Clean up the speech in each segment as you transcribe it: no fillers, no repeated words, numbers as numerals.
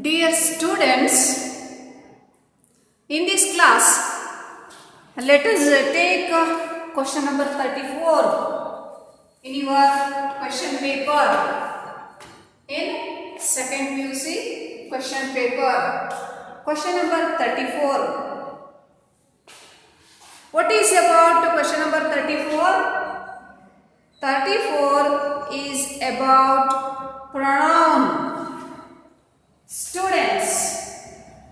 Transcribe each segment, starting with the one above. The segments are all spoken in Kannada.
Dear students, in this class, let us take question number 34 in your question paper. In second PUC question paper, question number 34. What is about question number 34? 34 is about pronoun. Students,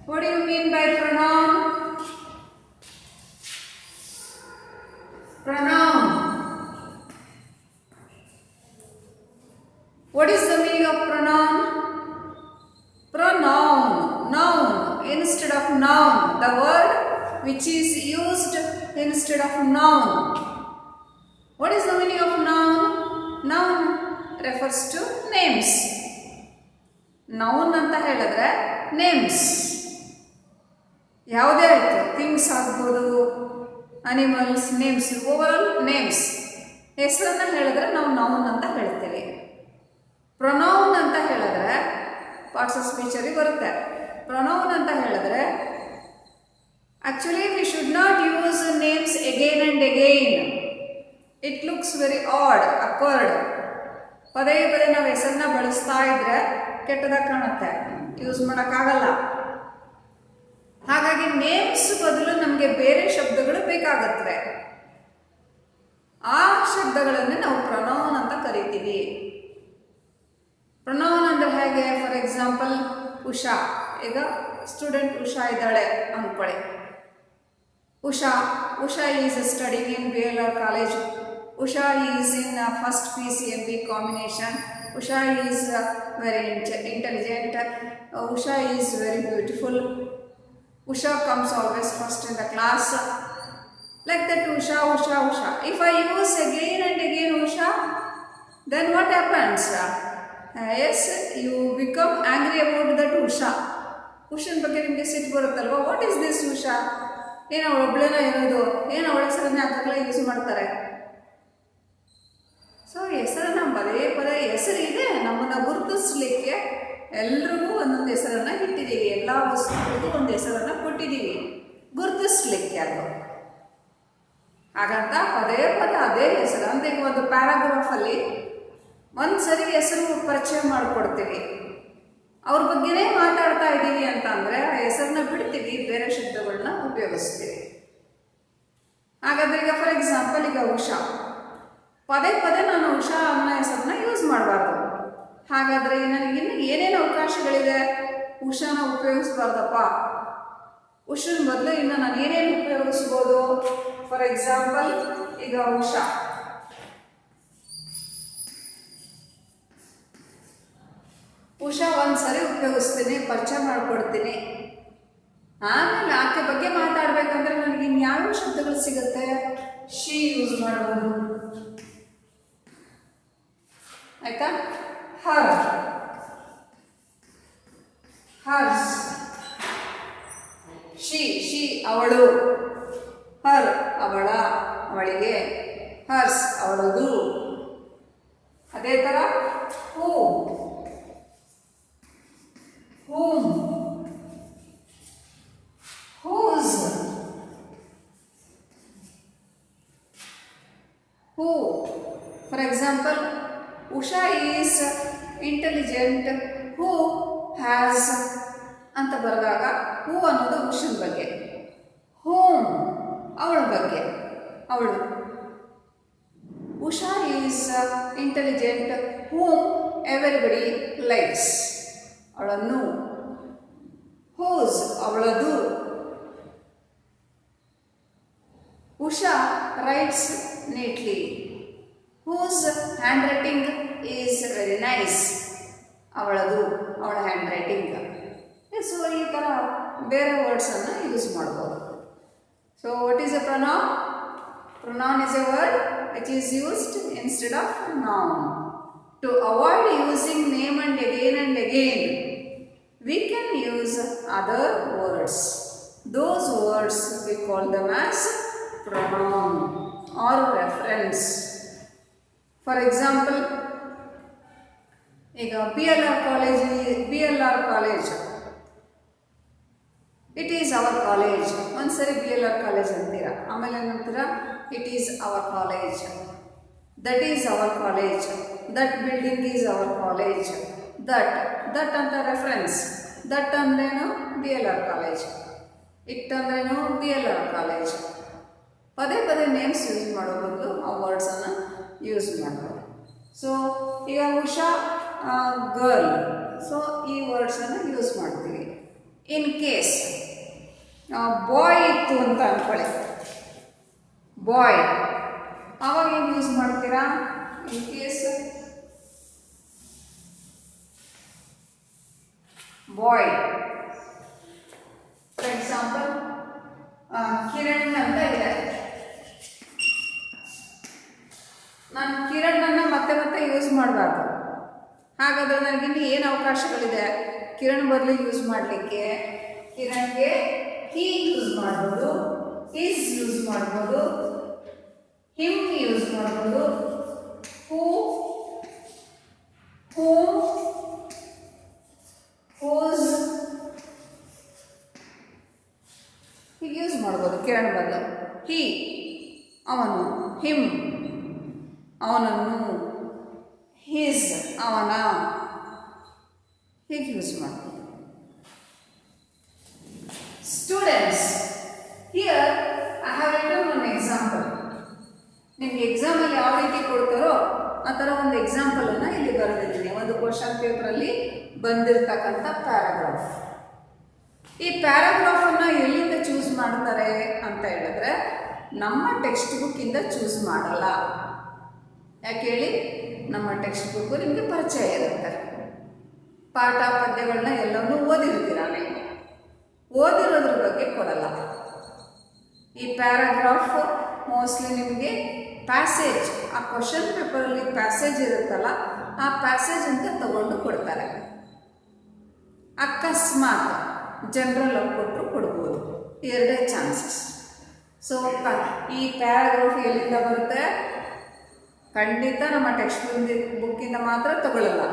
what do you mean by pronoun? Pronoun. What is the meaning of pronoun? Pronoun, noun instead of noun, the word which is used instead of noun. What is the meaning of noun? Noun refers to names. Noun ಅಂತ ಹೇಳಿದ್ರೆ ನೇಮ್ಸ್ ಯಾವುದೇ ಆಯಿತು, ಥಿಂಗ್ಸ್ ಆಗ್ಬೋದು, ಅನಿಮಲ್ಸ್ ನೇಮ್ಸ್, ಓವರಾಲ್ ನೇಮ್ಸ್. ಹೆಸರನ್ನು ಹೇಳಿದ್ರೆ ನಾವು ನೌನ್ ಅಂತ ಹೇಳ್ತೇವೆ. ಪ್ರೊನೌನ್ ಅಂತ ಹೇಳಿದ್ರೆ ಪಾರ್ಟ್ಸ್ ಆಫ್ ಸ್ಪೀಚಲ್ಲಿ ಬರುತ್ತೆ. ಪ್ರೊನೌನ್ ಅಂತ ಹೇಳಿದ್ರೆ actually we should not use names again and again. It looks very odd, awkward. ಪದೇ ಪದೇ ನಾವು ಹೆಸರನ್ನ ಬಳಸ್ತಾ ಇದ್ರೆ ಕೆಟ್ಟದಾಗಿ ಕಾಣುತ್ತೆ, ಯೂಸ್ ಮಾಡೋಕ್ಕಾಗಲ್ಲ. ಹಾಗಾಗಿ ನೇಮ್ಸ್ ಬದಲು ನಮಗೆ ಬೇರೆ ಶಬ್ದಗಳು ಬೇಕಾಗುತ್ತವೆ. ಆ ಶಬ್ದಗಳನ್ನು ನಾವು ಪ್ರೊನೌನ್ ಅಂತ ಕರಿತೀವಿ. ಪ್ರೊನೌನ್ ಅಂದರೆ ಹೇಗೆ? For example Usha. ಈಗ ಸ್ಟೂಡೆಂಟ್ ಉಷಾ ಇದ್ದಾಳೆ ಅಂದ್ಕೊಳ್ಳಿ. Usha is studying in BLR college. Usha is in first PCMB combination. Usha is very intelligent. Usha is very beautiful. Usha comes always first in the class. Like that, Usha. If I use again and again Usha, then what happens? Yes, you become angry about that Usha. Ushan ಬಗ್ಗೆ ನಿಮಗೆ ಸಿಟ್ಟು ಬರುತ್ತಲ್ವ? What is this Usha? ಏನು ಅವಳು ಒಬ್ಬಳೇನೋ ಇರೋದು? ಏನು ಅವಳ ಹೆಸರನ್ನೇ ಅದಕ್ಕೆಲ್ಲ ಯೂಸ್ ಮಾಡ್ತಾರೆ. ಸೊ ಹೆಸರನ್ನು ಪದೇ ಪದೇ ಹೆಸರಿದೆ, ನಮ್ಮನ್ನು ಗುರುತಿಸ್ಲಿಕ್ಕೆ ಎಲ್ರಿಗೂ ಒಂದೊಂದು ಹೆಸರನ್ನು ಇಟ್ಟಿದ್ದೀವಿ. ಎಲ್ಲ ವಸ್ತುಗಳಿಗೂ ಒಂದು ಹೆಸರನ್ನು ಕೊಟ್ಟಿದ್ದೀವಿ ಗುರುತಿಸ್ಲಿಕ್ಕೆ. ಅದು ಹಾಗಂತ ಪದೇ ಪದೇ ಅದೇ ಹೆಸರು ಅಂತ. ಈಗ ಒಂದು ಪ್ಯಾರಾಗ್ರಾಫಲ್ಲಿ ಒಂದು ಸರಿ ಹೆಸರು ಪರಿಚಯ ಮಾಡಿಕೊಡ್ತೀವಿ, ಅವ್ರ ಬಗ್ಗೆನೇ ಮಾತಾಡ್ತಾ ಇದ್ದೀವಿ ಅಂತ ಅಂದರೆ ಆ ಹೆಸರನ್ನ ಬಿಡ್ತೀವಿ, ಬೇರೆ ಶಬ್ದಗಳನ್ನ ಉಪಯೋಗಿಸ್ತೀವಿ. ಹಾಗಾದ್ರೆ ಈಗ ಫಾರ್ ಎಕ್ಸಾಂಪಲ್ ಈಗ ಉಷಾ, ಪದೇ ಪದೇ ನಾನು ಉಷಾ ಅನ್ನೋ ಹೆಸರನ್ನ ಯೂಸ್ ಮಾಡಬಾರ್ದು. ಹಾಗಾದರೆ ನನಗಿನ್ನು ಏನೇನು ಅವಕಾಶಗಳಿದೆ ಉಷಾನ ಉಪಯೋಗಿಸ್ಬಾರ್ದಪ್ಪ? ಉಷನ ಬದಲು ಇನ್ನು ನಾನು ಏನೇನು ಉಪಯೋಗಿಸ್ಬೋದು? ಫಾರ್ ಎಕ್ಸಾಂಪಲ್ ಈಗ ಉಷಾ ಒಂದು ಸರಿ ಉಪಯೋಗಿಸ್ತೀನಿ, ಪರಿಚಯ ಮಾಡಿಕೊಡ್ತೀನಿ. ಆಮೇಲೆ ಆಕೆ ಬಗ್ಗೆ ಮಾತಾಡಬೇಕಂದ್ರೆ ನನಗೆ ಇನ್ಯಾವ ಶಬ್ದಗಳು ಸಿಗುತ್ತೆ? ಶಿ ಯೂಸ್ ಮಾಡ್ಬೋದು, ಆಯ್ತಾ? ಹರ್ಸ್, ಶಿ ಅವಳು, ಹರ್ ಅವಳ, ಅವಳಿಗೆ, ಹರ್ಸ್ ಅವಳದು. ಅದೇ ಥರ whom, whose, who. For example Usha is intelligent, who has ಅಂತ ಬರೆದಾಗ ಹೂ ಅನ್ನೋದು ಉಷನ್ ಬಗ್ಗೆ, ಹೂಮ್ ಅವಳ ಬಗ್ಗೆ, ಅವಳು. Usha is intelligent whom everybody likes, ಅವಳನ್ನು. ಹೂಸ್ ಅವಳದು. Usha rights neatly, whose handwriting is very nice, ಅವಳದು, ಅವಳ ಹ್ಯಾಂಡ್ ರೈಟಿಂಗ್. ಸೊ ಈ ಥರ ಬೇರೆ ವರ್ಡ್ಸನ್ನು ಯೂಸ್ ಮಾಡ್ಬೋದು. So what is a pronoun? Pronoun is a word which is used instead of noun. To avoid using name and again we can use other words. Those words we call them as pronoun or reference. For example, ಈಗ BLR college it is our college. ಒಂದ್ಸರಿ BLR ಕಾಲೇಜ್ ಅಂತೀರ, ಆಮೇಲೆ ಏನಂತೀರ, it is our college. That is our college. That building is our college. That ಅಂತ ರೆಫರೆನ್ಸ್. ದಟ್ ಅಂದ್ರೇನು BLR ಕಾಲೇಜ್. ಇಟ್ ಅಂದ್ರೇನು BLR ಕಾಲೇಜ್. ಪದೇ ಪದೇ ನೇಮ್ಸ್ ಯೂಸ್ ಮಾಡೋ ಬದಲು ಆ ವರ್ಡ್ಸನ್ನು ಯೂಸ್ ಮಾಡ್ಬೋದು. ಸೊ ಈಗ ಉಷಾ ಗರ್ಲ್, ಸೊ ಈ ವರ್ಡ್ಸನ್ನು ಯೂಸ್ ಮಾಡ್ತೀವಿ. ಇನ್ ಕೇಸ್ ಬಾಯ್ ಇತ್ತು ಅಂತ ಅಂದ್ಕೊಳ್ಳಿ, ಬಾಯ್, ಆವಾಗ ಏನು ಯೂಸ್ ಮಾಡ್ತೀರಾ? In case boy, for example Kiran ಅಂತ ಇದೆ. ನಾನು ಕಿರಣನ್ನು ಮತ್ತೆ ಮತ್ತೆ ಯೂಸ್ ಮಾಡಬಾರ್ದು. ಹಾಗಾದರೆ ನನಗಿನ್ನು ಏನು ಅವಕಾಶಗಳಿದೆ ಕಿರಣ್ ಬದಲು ಯೂಸ್ ಮಾಡಲಿಕ್ಕೆ? ಕಿರಣ್ಗೆ ಹಿ ಯೂಸ್ ಮಾಡ್ಬೋದು, ಈಸ್ ಯೂಸ್ ಮಾಡ್ಬೋದು, ಹಿಮ್ ಯೂಸ್ ಮಾಡ್ಬೋದು, ಹೂಮ್, ಹೂಸ್ ಹೀಗೆ ಯೂಸ್ ಮಾಡ್ಬೋದು ಕಿರಣ್ ಬದಲು. ಹಿ ಅವನು, ಹಿಮ್ ಅವನನ್ನು, ಹಿಸ್ ಅವನ, ಹೀಗೆ ಯೂಸ್ ಮಾಡ್ಬೋದು. Students, here I have written one example. ನಿಮ್ಗೆ ಎಕ್ಸಾಮಲ್ಲಿ ಯಾವ ರೀತಿ ಕೊಡ್ತಾರೋ ಆ ಥರ ಒಂದು ಎಕ್ಸಾಂಪಲನ್ನು ಇಲ್ಲಿ ಬರೆದಿದ್ದೀನಿ. ಒಂದು ಕ್ವಶನ್ ಪೇಪರಲ್ಲಿ ಬಂದಿರತಕ್ಕಂಥ ಪ್ಯಾರಾಗ್ರಾಫ್. ಈ ಪ್ಯಾರಾಗ್ರಾಫನ್ನು ಎಲ್ಲಿಂದ ಚೂಸ್ ಮಾಡ್ತಾರೆ ಅಂತ ಹೇಳಿದ್ರೆ ನಮ್ಮ ಟೆಕ್ಸ್ಟ್ ಬುಕ್ಕಿಂದ ಚೂಸ್ ಮಾಡಲ್ಲ. ಯಾಕೆ ಹೇಳಿ? ನಮ್ಮ ಟೆಕ್ಸ್ಟ್ ಬುಕ್ಕು ನಿಮಗೆ ಪರಿಚಯ ಇರುತ್ತೆ. ಪಾಠ ಪದ್ಯಗಳನ್ನ ಎಲ್ಲವನ್ನೂ ಓದಿರ್ತೀರ ನೀವು, ಓದಿರೋದ್ರ ಬಗ್ಗೆ ಕೊಡಲ್ಲ. ಈ ಪ್ಯಾರಾಗ್ರಾಫ್ ಮೋಸ್ಟ್ಲಿ ನಿಮಗೆ ಪ್ಯಾಸೇಜ್, ಆ ಕ್ವಶನ್ ಪೇಪರಲ್ಲಿ ಪ್ಯಾಸೇಜ್ ಇರುತ್ತಲ್ಲ, ಆ ಪ್ಯಾಸೇಜ್ ಅಂತ ತಗೊಂಡು ಕೊಡ್ತಾರೆ. ಅಕಸ್ಮಾತ್ ಜನರಲ್ ಆಗಿ ಕೊಟ್ಟರು ಕೊಡ್ಬೋದು, ಎರಡೇ ಚಾನ್ಸಸ್. ಸೊ ಈ ಪ್ಯಾರಾಗ್ರಾಫ್ ಎಲ್ಲಿಂದ ಬರುತ್ತೆ? ಖಂಡಿತ ನಮ್ಮ ಟೆಕ್ಸ್ಟ್ ಬುಕ್ಕಿಂದ ಮಾತ್ರ ತಗೊಳ್ಳಲ್ಲ.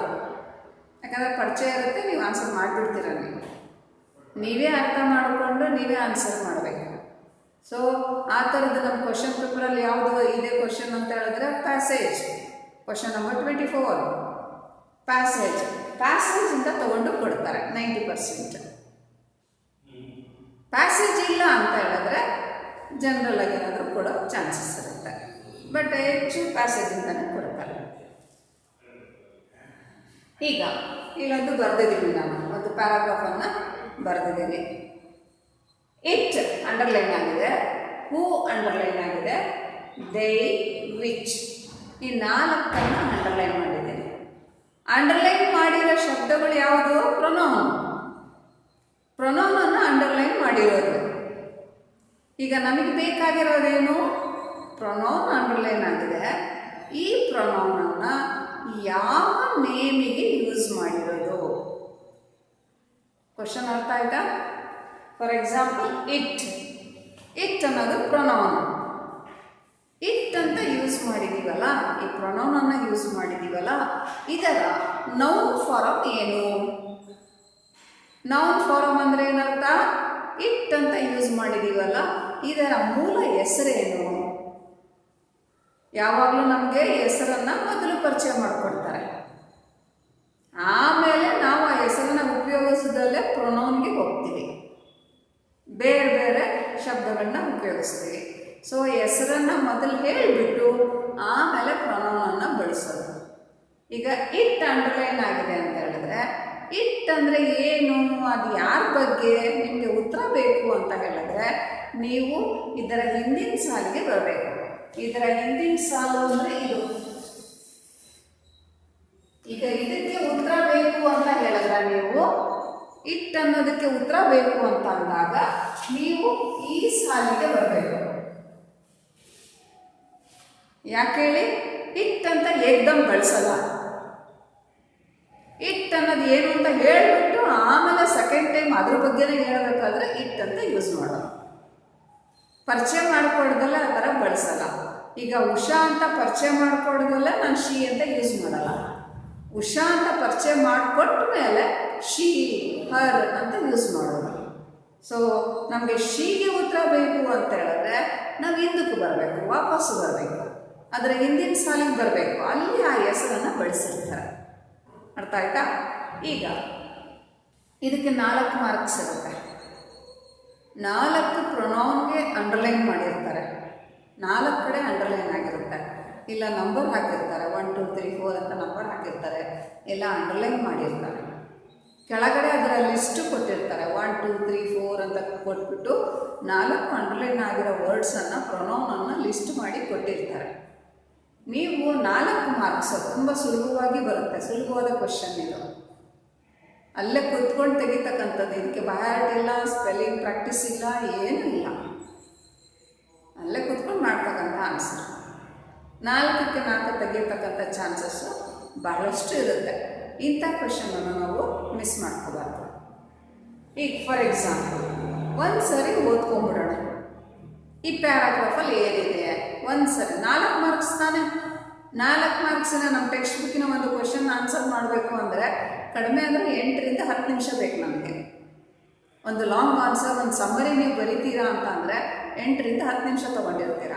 ಯಾಕಂದರೆ ಪರಿಚಯ ಇರುತ್ತೆ, ನೀವು ಆನ್ಸರ್ ಮಾಡಿಬಿಡ್ತೀರ. ನೀವೇ ಅರ್ಥ ಮಾಡಿಕೊಂಡು ನೀವೇ ಆನ್ಸರ್ ಮಾಡಬೇಕು. ಸೊ ಆ ಥರದ್ದು ನಮ್ಮ ಕ್ವಶನ್ ಪೇಪರಲ್ಲಿ ಯಾವುದು ಇದೆ ಕ್ವಶನ್ ಅಂತ ಹೇಳಿದ್ರೆ ಪ್ಯಾಸೇಜ್, ಕ್ವಶನ್ ನಂಬರ್ 24 ಪ್ಯಾಸೇಜ್ ಅಂತ ತಗೊಂಡು ಕೊಡ್ತಾರೆ 90%. ಪ್ಯಾಸೇಜ್ ಇಲ್ಲ ಅಂತ ಹೇಳಿದ್ರೆ ಜನರಲ್ ಆಗಿ ಏನಾದರೂ ಕೊಡೋ ಚಾನ್ಸಸ್ ಇರುತ್ತೆ, ಬಟ್ ಹೆಚ್ಚು ಪ್ಯಾಸೇಜ್ ಅಂತಲೇ ಕೊಡ್ತಾರೆ. ಈಗ ಇಲ್ಲೊಂದು ಬರೆದಿದ್ದೀನಿ, ನಾನು ಒಂದು ಪ್ಯಾರಾಗ್ರಾಫನ್ನು ಬರೆದಿದ್ದೀನಿ. ಇಟ್ ಅಂಡರ್ಲೈನ್ ಆಗಿದೆ, ಹೂ ಅಂಡರ್ಲೈನ್ ಆಗಿದೆ, ದೇ, ವಿಚ್, ಈ 4 ಅಂಡರ್ಲೈನ್ ಮಾಡಿದ್ದೀನಿ. ಅಂಡರ್ಲೈನ್ ಮಾಡಿರೋ ಶಬ್ದಗಳು ಯಾವುದು? ಪ್ರೊನೌನನ್ನು ಅಂಡರ್ಲೈನ್ ಮಾಡಿರೋದು. ಈಗ ನಮಗೆ ಬೇಕಾಗಿರೋದೇನು? ಪ್ರೊನೌನ್ ಅಂಡರ್ಲೈನ್ ಆಗಿದೆ. ಈ ಪ್ರೊನೌನನ್ನು ಯಾವ ನೇಮಿಗೆ ಯೂಸ್ ಮಾಡಿರೋದು? ಕ್ವಶನ್ ಅರ್ಥ ಆಯ್ತಾ? ಫಾರ್ ಎಕ್ಸಾಂಪಲ್ ಇಟ್ ಅನ್ನೋದು ಪ್ರೊನೌನ್. ಇಟ್ ಅಂತ ಯೂಸ್ ಮಾಡಿದ್ದೀವಲ್ಲ, ಈ ಪ್ರೊನೌನನ್ನು ಯೂಸ್ ಮಾಡಿದ್ದೀವಲ್ಲ, ಇದರ ನೌನ್ ಫಾರಮ್ ಏನು? ನೌನ್ ಫಾರಮ್ ಅಂದರೆ ಏನರ್ಥ? ಇಟ್ ಅಂತ ಯೂಸ್ ಮಾಡಿದ್ದೀವಲ್ಲ, ಇದರ ಮೂಲ ಹೆಸರೇನು? ಯಾವಾಗಲೂ ನಮಗೆ ಹೆಸರನ್ನು ಮೊದಲು ಪರಿಚಯ ಮಾಡಿಕೊಡ್ತಾರೆ, ಆಮೇಲೆ ನಾವು ಆ ಹೆಸರನ್ನು ಉಪಯೋಗಿಸೋದಲ್ಲೇ ಪ್ರೊನೌನ್ಗೆ ಹೋಗ್ತೀವಿ, ಬೇರೆ ಬೇರೆ ಶಬ್ದಗಳನ್ನ ಉಪಯೋಗಿಸ್ತೀವಿ. ಸೊ ಹೆಸರನ್ನು ಮೊದಲು ಹೇಳಿಬಿಟ್ಟು ಆಮೇಲೆ ಪ್ರೊನೌನನ್ನು ಬಳಸೋದು. ಈಗ ಇಟ್ ಅಂಡರ್ಲೈನ್ ಆಗಿದೆ ಅಂತ ಹೇಳಿದ್ರೆ ಇಟ್ ಅಂದರೆ ಏನು, ಅದು ಯಾರ ಬಗ್ಗೆ ನಿಮಗೆ ಉತ್ತರ ಬೇಕು ಅಂತ ಹೇಳಿದ್ರೆ ನೀವು ಇದರ ಹಿಂದಿನ ಸಾಲಿಗೆ ಬರಬೇಕು. ಇದರ ಹಿಂದಿನ ಸಾಲು ಅಂದರೆ ಇದು. ಈಗ ಇದಕ್ಕೆ ಉತ್ತರ ಬೇಕು ಅಂತ ಹೇಳಿದ್ರೆ ನೀವು ಇಟ್ ಅನ್ನೋದಕ್ಕೆ ಉತ್ತರ ಬೇಕು ಅಂತ ಅಂದಾಗ ನೀವು ಈ ಸಾಲಿಗೆ ಬರಬೇಕು. ಯಾಕೆ ಹೇಳಿ? ಇಟ್ ಅಂತ ಏಕ್ದಮ್ ಬಳಸಲ್ಲ. ಇಟ್ ಅನ್ನೋದು ಏನು ಅಂತ ಹೇಳಿಬಿಟ್ಟು ಆಮೇಲೆ ಸೆಕೆಂಡ್ ಟೈಮ್ ಅದ್ರ ಬಗ್ಗೆನೇ ಹೇಳಬೇಕಾದ್ರೆ ಇಟ್ ಅಂತ ಯೂಸ್ ಮಾಡೋದು. ಪರಿಚಯ ಮಾಡಿಕೊಡ್ದಲ್ಲ ಆ ಥರ ಬಳಸಲ್ಲ. ಈಗ ಉಷಾ ಅಂತ ಪರಿಚಯ ಮಾಡಿಕೊಡ್ದಲ್ಲ ನಾನು ಶಿ ಅಂತ ಯೂಸ್ ಮಾಡಲ್ಲ. ಉಷಾ ಅಂತ ಪರಿಚಯ ಮಾಡಿಕೊಟ್ಟ ಮೇಲೆ ಶಿ, ಹರ್ ಅಂತ ಯೂಸ್ ಮಾಡೋದು. ಸೊ ನಮಗೆ ಶೀಗೆ ಉತ್ತರ ಬೇಕು ಅಂತ ಹೇಳಿದ್ರೆ ನಾವು ಹಿಂದಕ್ಕೆ ಬರಬೇಕು, ವಾಪಸ್ಸು ಬರಬೇಕು, ಅದರ ಹಿಂದಿನ ಸಾಲಿಗೆ ಬರಬೇಕು, ಅಲ್ಲಿ ಆ ಹೆಸರನ್ನು ಬಳಸಿರ್ತಾರೆ. ಅರ್ಥ ಆಯ್ತಾ? ಈಗ ಇದಕ್ಕೆ 4 ಮಾರ್ಕ್ಸ್ ಇರುತ್ತೆ. 4 ಪ್ರೊನೌನ್ಗೆ ಅಂಡರ್ಲೈನ್ ಮಾಡಿರ್ತಾರೆ, 4 ಕಡೆ ಅಂಡರ್ಲೈನ್ ಆಗಿರುತ್ತೆ, ಇಲ್ಲ ನಂಬರ್ ಹಾಕಿರ್ತಾರೆ, 1 2 3 4 ಅಂತ ನಂಬರ್ ಹಾಕಿರ್ತಾರೆ, ಎಲ್ಲ ಅಂಡರ್ಲೈನ್ ಮಾಡಿರ್ತಾರೆ. ಕೆಳಗಡೆ ಅದರ ಲಿಸ್ಟು ಕೊಟ್ಟಿರ್ತಾರೆ, 1 2 3 4 ಅಂತ ಕೊಟ್ಬಿಟ್ಟು 4 ಅಂಡರ್ಲೈನ್ ಆಗಿರೋ ವರ್ಡ್ಸನ್ನು ಪ್ರೊನೌನನ್ನು ಲಿಸ್ಟ್ ಮಾಡಿ ಕೊಟ್ಟಿರ್ತಾರೆ. ನೀವು 4 ಮಾರ್ಕ್ಸ್ ತುಂಬ ಸುಲಭವಾಗಿ ಬರುತ್ತೆ, ಸುಲಭವಾದ ಕ್ವಶನ್ ಇದು. ಅಲ್ಲೇ ಕೂತ್ಕೊಂಡು ತೆಗಿತಕ್ಕಂಥದ್ದು, ಇದಕ್ಕೆ ಬಯಾಟ್ ಇಲ್ಲ, ಸ್ಪೆಲ್ಲಿಂಗ್ ಪ್ರಾಕ್ಟೀಸ್ ಇಲ್ಲ, ಏನೂ ಇಲ್ಲ, ಅಲ್ಲೇ ಕೂತ್ಕೊಂಡು ಮಾಡ್ತಕ್ಕಂಥ ಆನ್ಸರ್. 4ಕ್ಕೆ 4 ತೆಗಿಯತಕ್ಕಂಥ ಚಾನ್ಸಸ್ಸು ಬಹಳಷ್ಟು ಇರುತ್ತೆ. ಇಂಥ ಕ್ವಶನನ್ನು ನಾವು ಮಿಸ್ ಮಾಡ್ಕೋಬಾರ್ದು. ಈಗ ಫಾರ್ ಎಕ್ಸಾಂಪಲ್ ಒಂದು ಸರಿ ಓದ್ಕೊಂಬಿಡೋಣ, ಈ ಪ್ಯಾರಾಗ್ರಾಫಲ್ಲಿ ಏನಿದೆ ಒಂದು ಸರಿ. 4 ಮಾರ್ಕ್ಸ್ ತಾನೆ, 4 ಮಾರ್ಕ್ಸಿನ ನಮ್ಮ ಟೆಕ್ಸ್ಟ್ ಬುಕ್ಕಿನ ಒಂದು ಕ್ವಶನ್ ಆನ್ಸರ್ ಮಾಡಬೇಕು ಅಂದರೆ ಕಡಿಮೆ ಅಂದರೆ 8ರಿಂದ 10 ನಿಮಿಷ ಬೇಕು ನಮಗೆ. ಒಂದು ಲಾಂಗ್ ಆನ್ಸರ್, ಒಂದು ಸಮ್ಮರಿ ನೀವು ಬರಿತೀರಾ ಅಂತ ಅಂದರೆ 8ರಿಂದ 10 ನಿಮಿಷ ತೊಗೊಂಡಿರ್ತೀರ.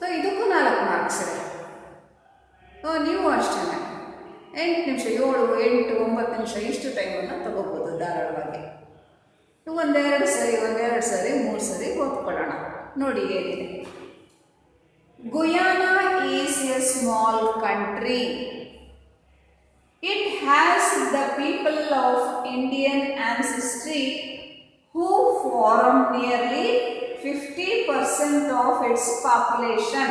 ಸೊ ಇದಕ್ಕೂ 4 ಮಾರ್ಕ್ಸ್ ಇದೆ. ಸೊ ನೀವು ಅಷ್ಟೇ 8 ನಿಮಿಷ, 7 8 9 ನಿಮಿಷ ಇಷ್ಟು ಟೈಮನ್ನು ತಗೋಬೋದು ಧಾರಾಳವಾಗಿ. ಒಂದೆರಡು ಸರಿ 3 ಸರಿ ಓದ್ಕೊಳ್ಳೋಣ. ನೋಡಿ ಏನಿದೆ. Guyana is a small country. It has the people of Indian ancestry who form nearly 50% of its population.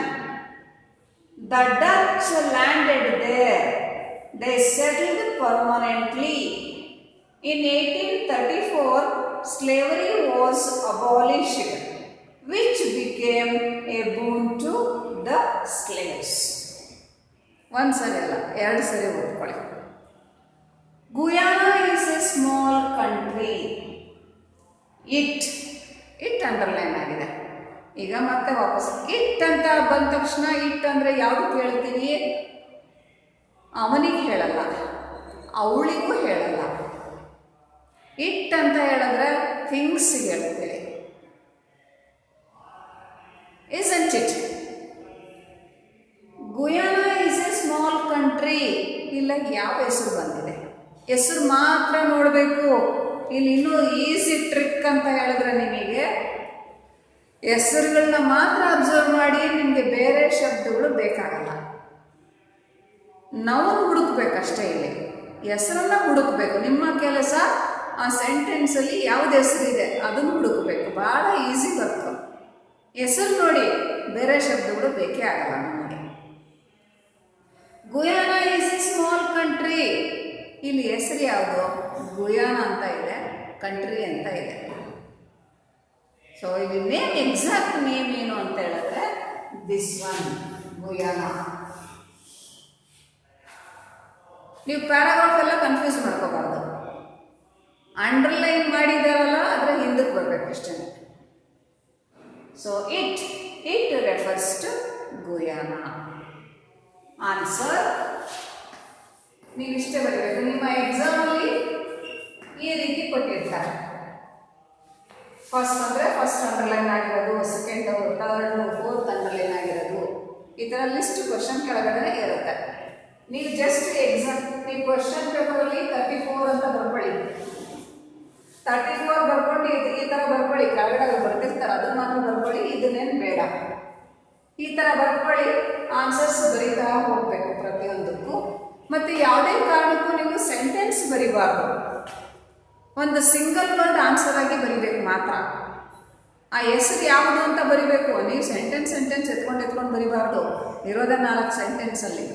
The Dutch landed there. They settled permanently. In 1834, slavery was abolished, which became a boon to the slaves. ಒಂದು ಸರಿ ಅಲ್ಲ, 2 ಸರಿ ಓದ್ಕೊಳ್ಳಿ. Guyana is a small country. It underline ಆಗಿದೆ. ಈಗ ಮತ್ತೆ ವಾಪಸ್ ಇಟ್ ಅಂತ ಬಂದ ತಕ್ಷಣ ಇಟ್ ಅಂದರೆ ಯಾವುದು ಕೇಳ್ತೀವಿ? ಅವನಿಗೆ ಹೇಳಲ್ಲ, ಅವಳಿಗೂ ಹೇಳಲ್ಲ. ಇಟ್ ಅಂತ ಹೇಳಿದ್ರೆ ಥಿಂಗ್ಸಿಗೆ ಹೇಳ್ತೀವಿ. isn't it? Guyana is a small country. ಇಲ್ಲ ಯಾವ ಹೆಸರು ಬಂದಿದೆ, ಹೆಸರು ಮಾತ್ರ ನೋಡಬೇಕು. ಇಲ್ಲಿ ಇನ್ನೂ ಈಸಿ ಟ್ರಿಕ್ ಅಂತ ಹೇಳಿದ್ರೆ ನಿಮಗೆ ಹೆಸರುಗಳನ್ನ ಮಾತ್ರ ಅಬ್ಸರ್ವ್ ಮಾಡಿ, ನಿಮಗೆ ಬೇರೆ ಶಬ್ದಗಳು ಬೇಕಾಗಲ್ಲ. ನಾವು ಹುಡುಕ್ಬೇಕಷ್ಟೇ, ಇಲ್ಲಿ ಹೆಸರನ್ನ ಹುಡುಕ್ಬೇಕು. ನಿಮ್ಮ ಕೆಲಸ ಆ ಸೆಂಟೆನ್ಸಲ್ಲಿ ಯಾವ್ದು ಹೆಸರಿದೆ ಅದನ್ನು ಹುಡುಕಬೇಕು. ಭಾಳ ಈಸಿ ವರ್ಕ್. ಹೆಸರು ನೋಡಿ, ಬೇರೆ ಶಬ್ದಗಳು ಬೇಕೇ ಆಗಲ್ಲ ನಮಗೆ. ಗುಯಾನಾ ಈಸ್ ಎ ಸ್ಮಾಲ್ ಕಂಟ್ರಿ. ಇಲ್ಲಿ ಹೆಸರು ಯಾವುದು? ಗುಯಾನಾ ಅಂತ ಇದೆ, ಕಂಟ್ರಿ ಅಂತ ಇದೆ. ಸೊ ಇಲ್ಲಿ ನೇಮ್, ಎಕ್ಸಾಕ್ಟ್ ನೇಮ್ ಏನು ಅಂತ ಹೇಳಿದ್ರೆ ದಿಸ್ ಒನ್, ಗುಯಾನಾ. ನೀವು ಪ್ಯಾರಾಗ್ರಾಫ್ ಎಲ್ಲ ಕನ್ಫ್ಯೂಸ್ ಮಾಡ್ಕೋಬಾರ್ದು. ಅಂಡರ್ಲೈನ್ ಮಾಡಿದಾರಲ್ಲ ಅದರ ಹಿಂದಕ್ಕೆ ಬರಬೇಕಷ್ಟೇ. So it refers to Guyana. Answer ನೀವಿಷ್ಟೇ ಬರಬೇಕು. ನಿಮ್ಮ ಎಕ್ಸಾಮಲ್ಲಿ ಈ ರೀತಿ ಕೊಟ್ಟಿರ್ತಾರೆ. ಫಸ್ಟ್ ಅಂದರೆ ಫಸ್ಟ್ ಅಂಡರ್ಲೈನ್ ಆಗಿರೋದು, ಸೆಕೆಂಡ್ ಥರ್ಡ್ ಫೋರ್ತ್ ಅಂಡರ್ಲೈನ್ ಆಗಿರೋದು, ಈ ಥರ ಲಿಸ್ಟ್ ಕ್ವಶನ್ ಕೆಳಗಡೆ ಇರುತ್ತೆ. ನೀವು ಜಸ್ಟ್ ಎಕ್ಸಾಮ್, ನೀವು ಕ್ವಶನ್ ಪೇಪರಲ್ಲಿ 34 ಅಂತ ಬರ್ಕೊಳ್ಳಿ. 34 ಬರ್ಕೊಂಡು ಈ ಥರ ಬರ್ಕೊಳ್ಳಿ. ಕೆಳಗಡೆ ಬರ್ತಿರ್ತಾರೆ, ಅದು ಮಾತ್ರ ಬರ್ಕೊಳ್ಳಿ, ಇದನ್ನೇನು ಬೇಡ. ಈ ಥರ ಬರ್ಕೊಳ್ಳಿ, ಆನ್ಸರ್ಸ್ ಬರೀತಾ ಹೋಗಬೇಕು ಪ್ರತಿಯೊಂದಕ್ಕೂ. ಮತ್ತು ಯಾವುದೇ ಕಾರಣಕ್ಕೂ ನೀವು ಸೆಂಟೆನ್ಸ್ ಬರಿಬಾರ್ದು. ಒಂದು ಸಿಂಗಲ್ ವರ್ಡ್ ಆನ್ಸರ್ ಆಗಿ ಬರಿಬೇಕು ಮಾತ್ರ. ಆ ಹೆಸರು ಯಾವುದು ಅಂತ ಬರಿಬೇಕು. ನೀವು ಸೆಂಟೆನ್ಸ್ ಎತ್ಕೊಂಡು ಬರಿಬಾರ್ದು. ಇರೋದೇ 4 ಸೆಂಟೆನ್ಸಲ್ಲಿ.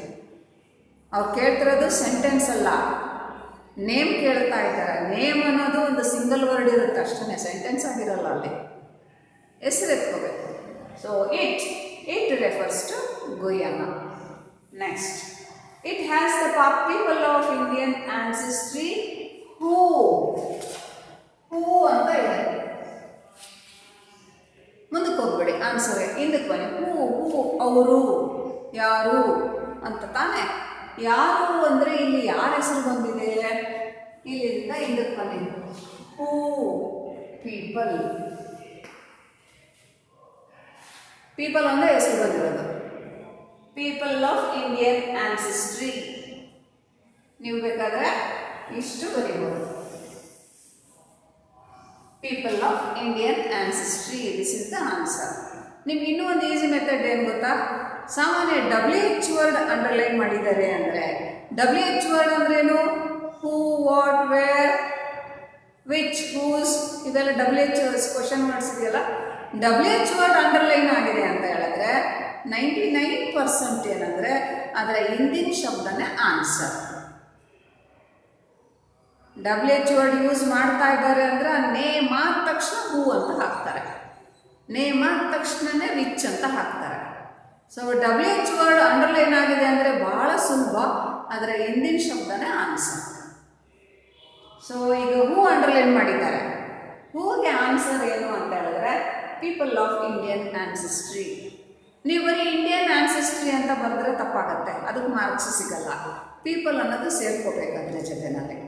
ಅವ್ರು ಕೇಳ್ತಿರೋದು ಸೆಂಟೆನ್ಸ್ ಅಲ್ಲ, ನೇಮ್ ಕೇಳ್ತಾ ಇದ್ದಾರೆ. ನೇಮ್ ಅನ್ನೋದು ಒಂದು ಸಿಂಗಲ್ ವರ್ಡ್ ಇರುತ್ತೆ ಅಷ್ಟೇ, ಸೆಂಟೆನ್ಸ್ ಆಗಿರಲ್ಲ. ಅಲ್ಲಿ ಹೆಸರು ಎತ್ಕೋಬೇಕು. So it refers to Guyana. Next, it has the people of Indian ancestry who ಅಂತ ಇದೆ. ಮುಂದಕ್ಕೆ ಹೋಗ್ಬೇಡಿ, ಆನ್ಸರ್ ಹಿಂದಕ್ಕೆ ಬನ್ನಿ. ಹೂ ಅವರು, ಯಾರು ಅಂತ ತಾನೆ. ಯಾರು ಅಂದರೆ ಇಲ್ಲಿ ಯಾರ ಹೆಸರು ಬಂದಿದೆ? ಇಲ್ಲಿಂದ ಹಿಂದಕ್ಕೆ ಬನ್ನಿ. ಹೂ ಪೀಪಲ್. ಪೀಪಲ್ ಅಂದರೆ ಹೆಸರು ಬಂದಿರೋದು. People of Indian ancestry. ನೀವು ಬೇಕಾದರೆ ಇಷ್ಟು ಬರೀಬೋದು. People of Indian ancestry, this is the answer. ನಿಮ್ಗೆ ಇನ್ನೂ ಒಂದು ಈಸಿ ಮೆಥಡ್ ಏನು ಗೊತ್ತಾ? ಸಾಮಾನ್ಯ WH ವರ್ಡ್ ಅಂಡರ್ಲೈನ್ ಮಾಡಿದ್ದಾರೆ ಅಂದರೆ, WH ವರ್ಡ್ ಅಂದ್ರೇನು? ಹೂ, ವಾಟ್, ವೇರ್, ವಿಚ್, ಹೂಸ್, ಇದೆಲ್ಲ WH ಕ್ವಶನ್ ವರ್ಡ್ಸ್ ಇದೆಯಲ್ಲ. WH ವರ್ಡ್ ಅಂಡರ್ಲೈನ್ ಆಗಿದೆ ಅಂತ ಹೇಳಿದ್ರೆ 99% ಏನಂದರೆ ಅದರ ಹಿಂದಿನ ಶಬ್ದನೇ ಆನ್ಸರ್. WH ವರ್ಡ್ ಯೂಸ್ ಮಾಡ್ತಾ ಇದ್ದಾರೆ ಅಂದರೆ ನೇಮ್ ಆದ ತಕ್ಷಣ ಹೂ ಅಂತ ಹಾಕ್ತಾರೆ, ನೇಮ್ ಆದ ತಕ್ಷಣನೇ ವಿಚ್ ಅಂತ ಹಾಕ್ತಾರೆ. ಸೊ WH ವರ್ಡ್ ಅಂಡರ್ಲೈನ್ ಆಗಿದೆ ಅಂದರೆ ಬಹಳ ಸುಲಭ, ಅದರ ಹಿಂದಿನ ಶಬ್ದನೇ ಆನ್ಸರ್. ಸೊ ಈಗ ಹೂ ಅಂಡರ್ಲೈನ್ ಮಾಡಿದ್ದಾರೆ, ಹೂಗೆ ಆನ್ಸರ್ ಏನು ಅಂತ ಹೇಳಿದ್ರೆ ಪೀಪಲ್ ಆಫ್ ಇಂಡಿಯನ್ ಆನ್ಸಿಸ್ಟ್ರಿ. ನೀವು ಬರೀ ಇಂಡಿಯನ್ ಆನ್ಸಿಸ್ಟ್ರಿ ಅಂತ ಬರೆದ್ರೆ ತಪ್ಪಾಗತ್ತೆ, ಅದಕ್ಕೆ ಮಾರ್ಕ್ಸ್ ಸಿಗಲ್ಲ. ಪೀಪಲ್ ಅನ್ನೋದು ಸೇರ್ಕೋಬೇಕಾದ್ರೆ ಜೊತೆನಲ್ಲಿ.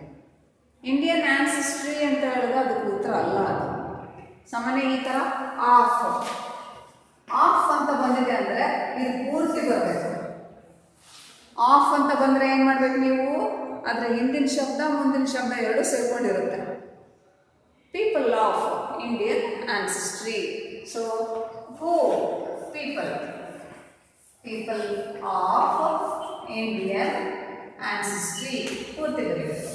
ಇಂಡಿಯನ್ ಆನ್ಸಿಸ್ಟ್ರಿ ಅಂತ ಹೇಳಿದ್ರೆ ಅದಕ್ಕೆ ಉತ್ತರ ಅಲ್ಲ. ಅದು ಸಾಮಾನ್ಯ ಈ ಥರ ಆಫ್ ಆಫ್ ಅಂತ ಬಂದಿದೆ ಅಂದರೆ ಇದು ಪೂರ್ತಿ ಬರಬೇಕು. ಆಫ್ ಅಂತ ಬಂದರೆ ಏನು ಮಾಡಬೇಕು ನೀವು? ಅದರ ಹಿಂದಿನ ಶಬ್ದ ಮುಂದಿನ ಶಬ್ದ ಎರಡೂ ಸೇರ್ಕೊಂಡಿರುತ್ತೆ. People of Indian ancestry. So who, people, people of Indian ancestry ಪೂರ್ತಿ ಬರೀಬೇಕು.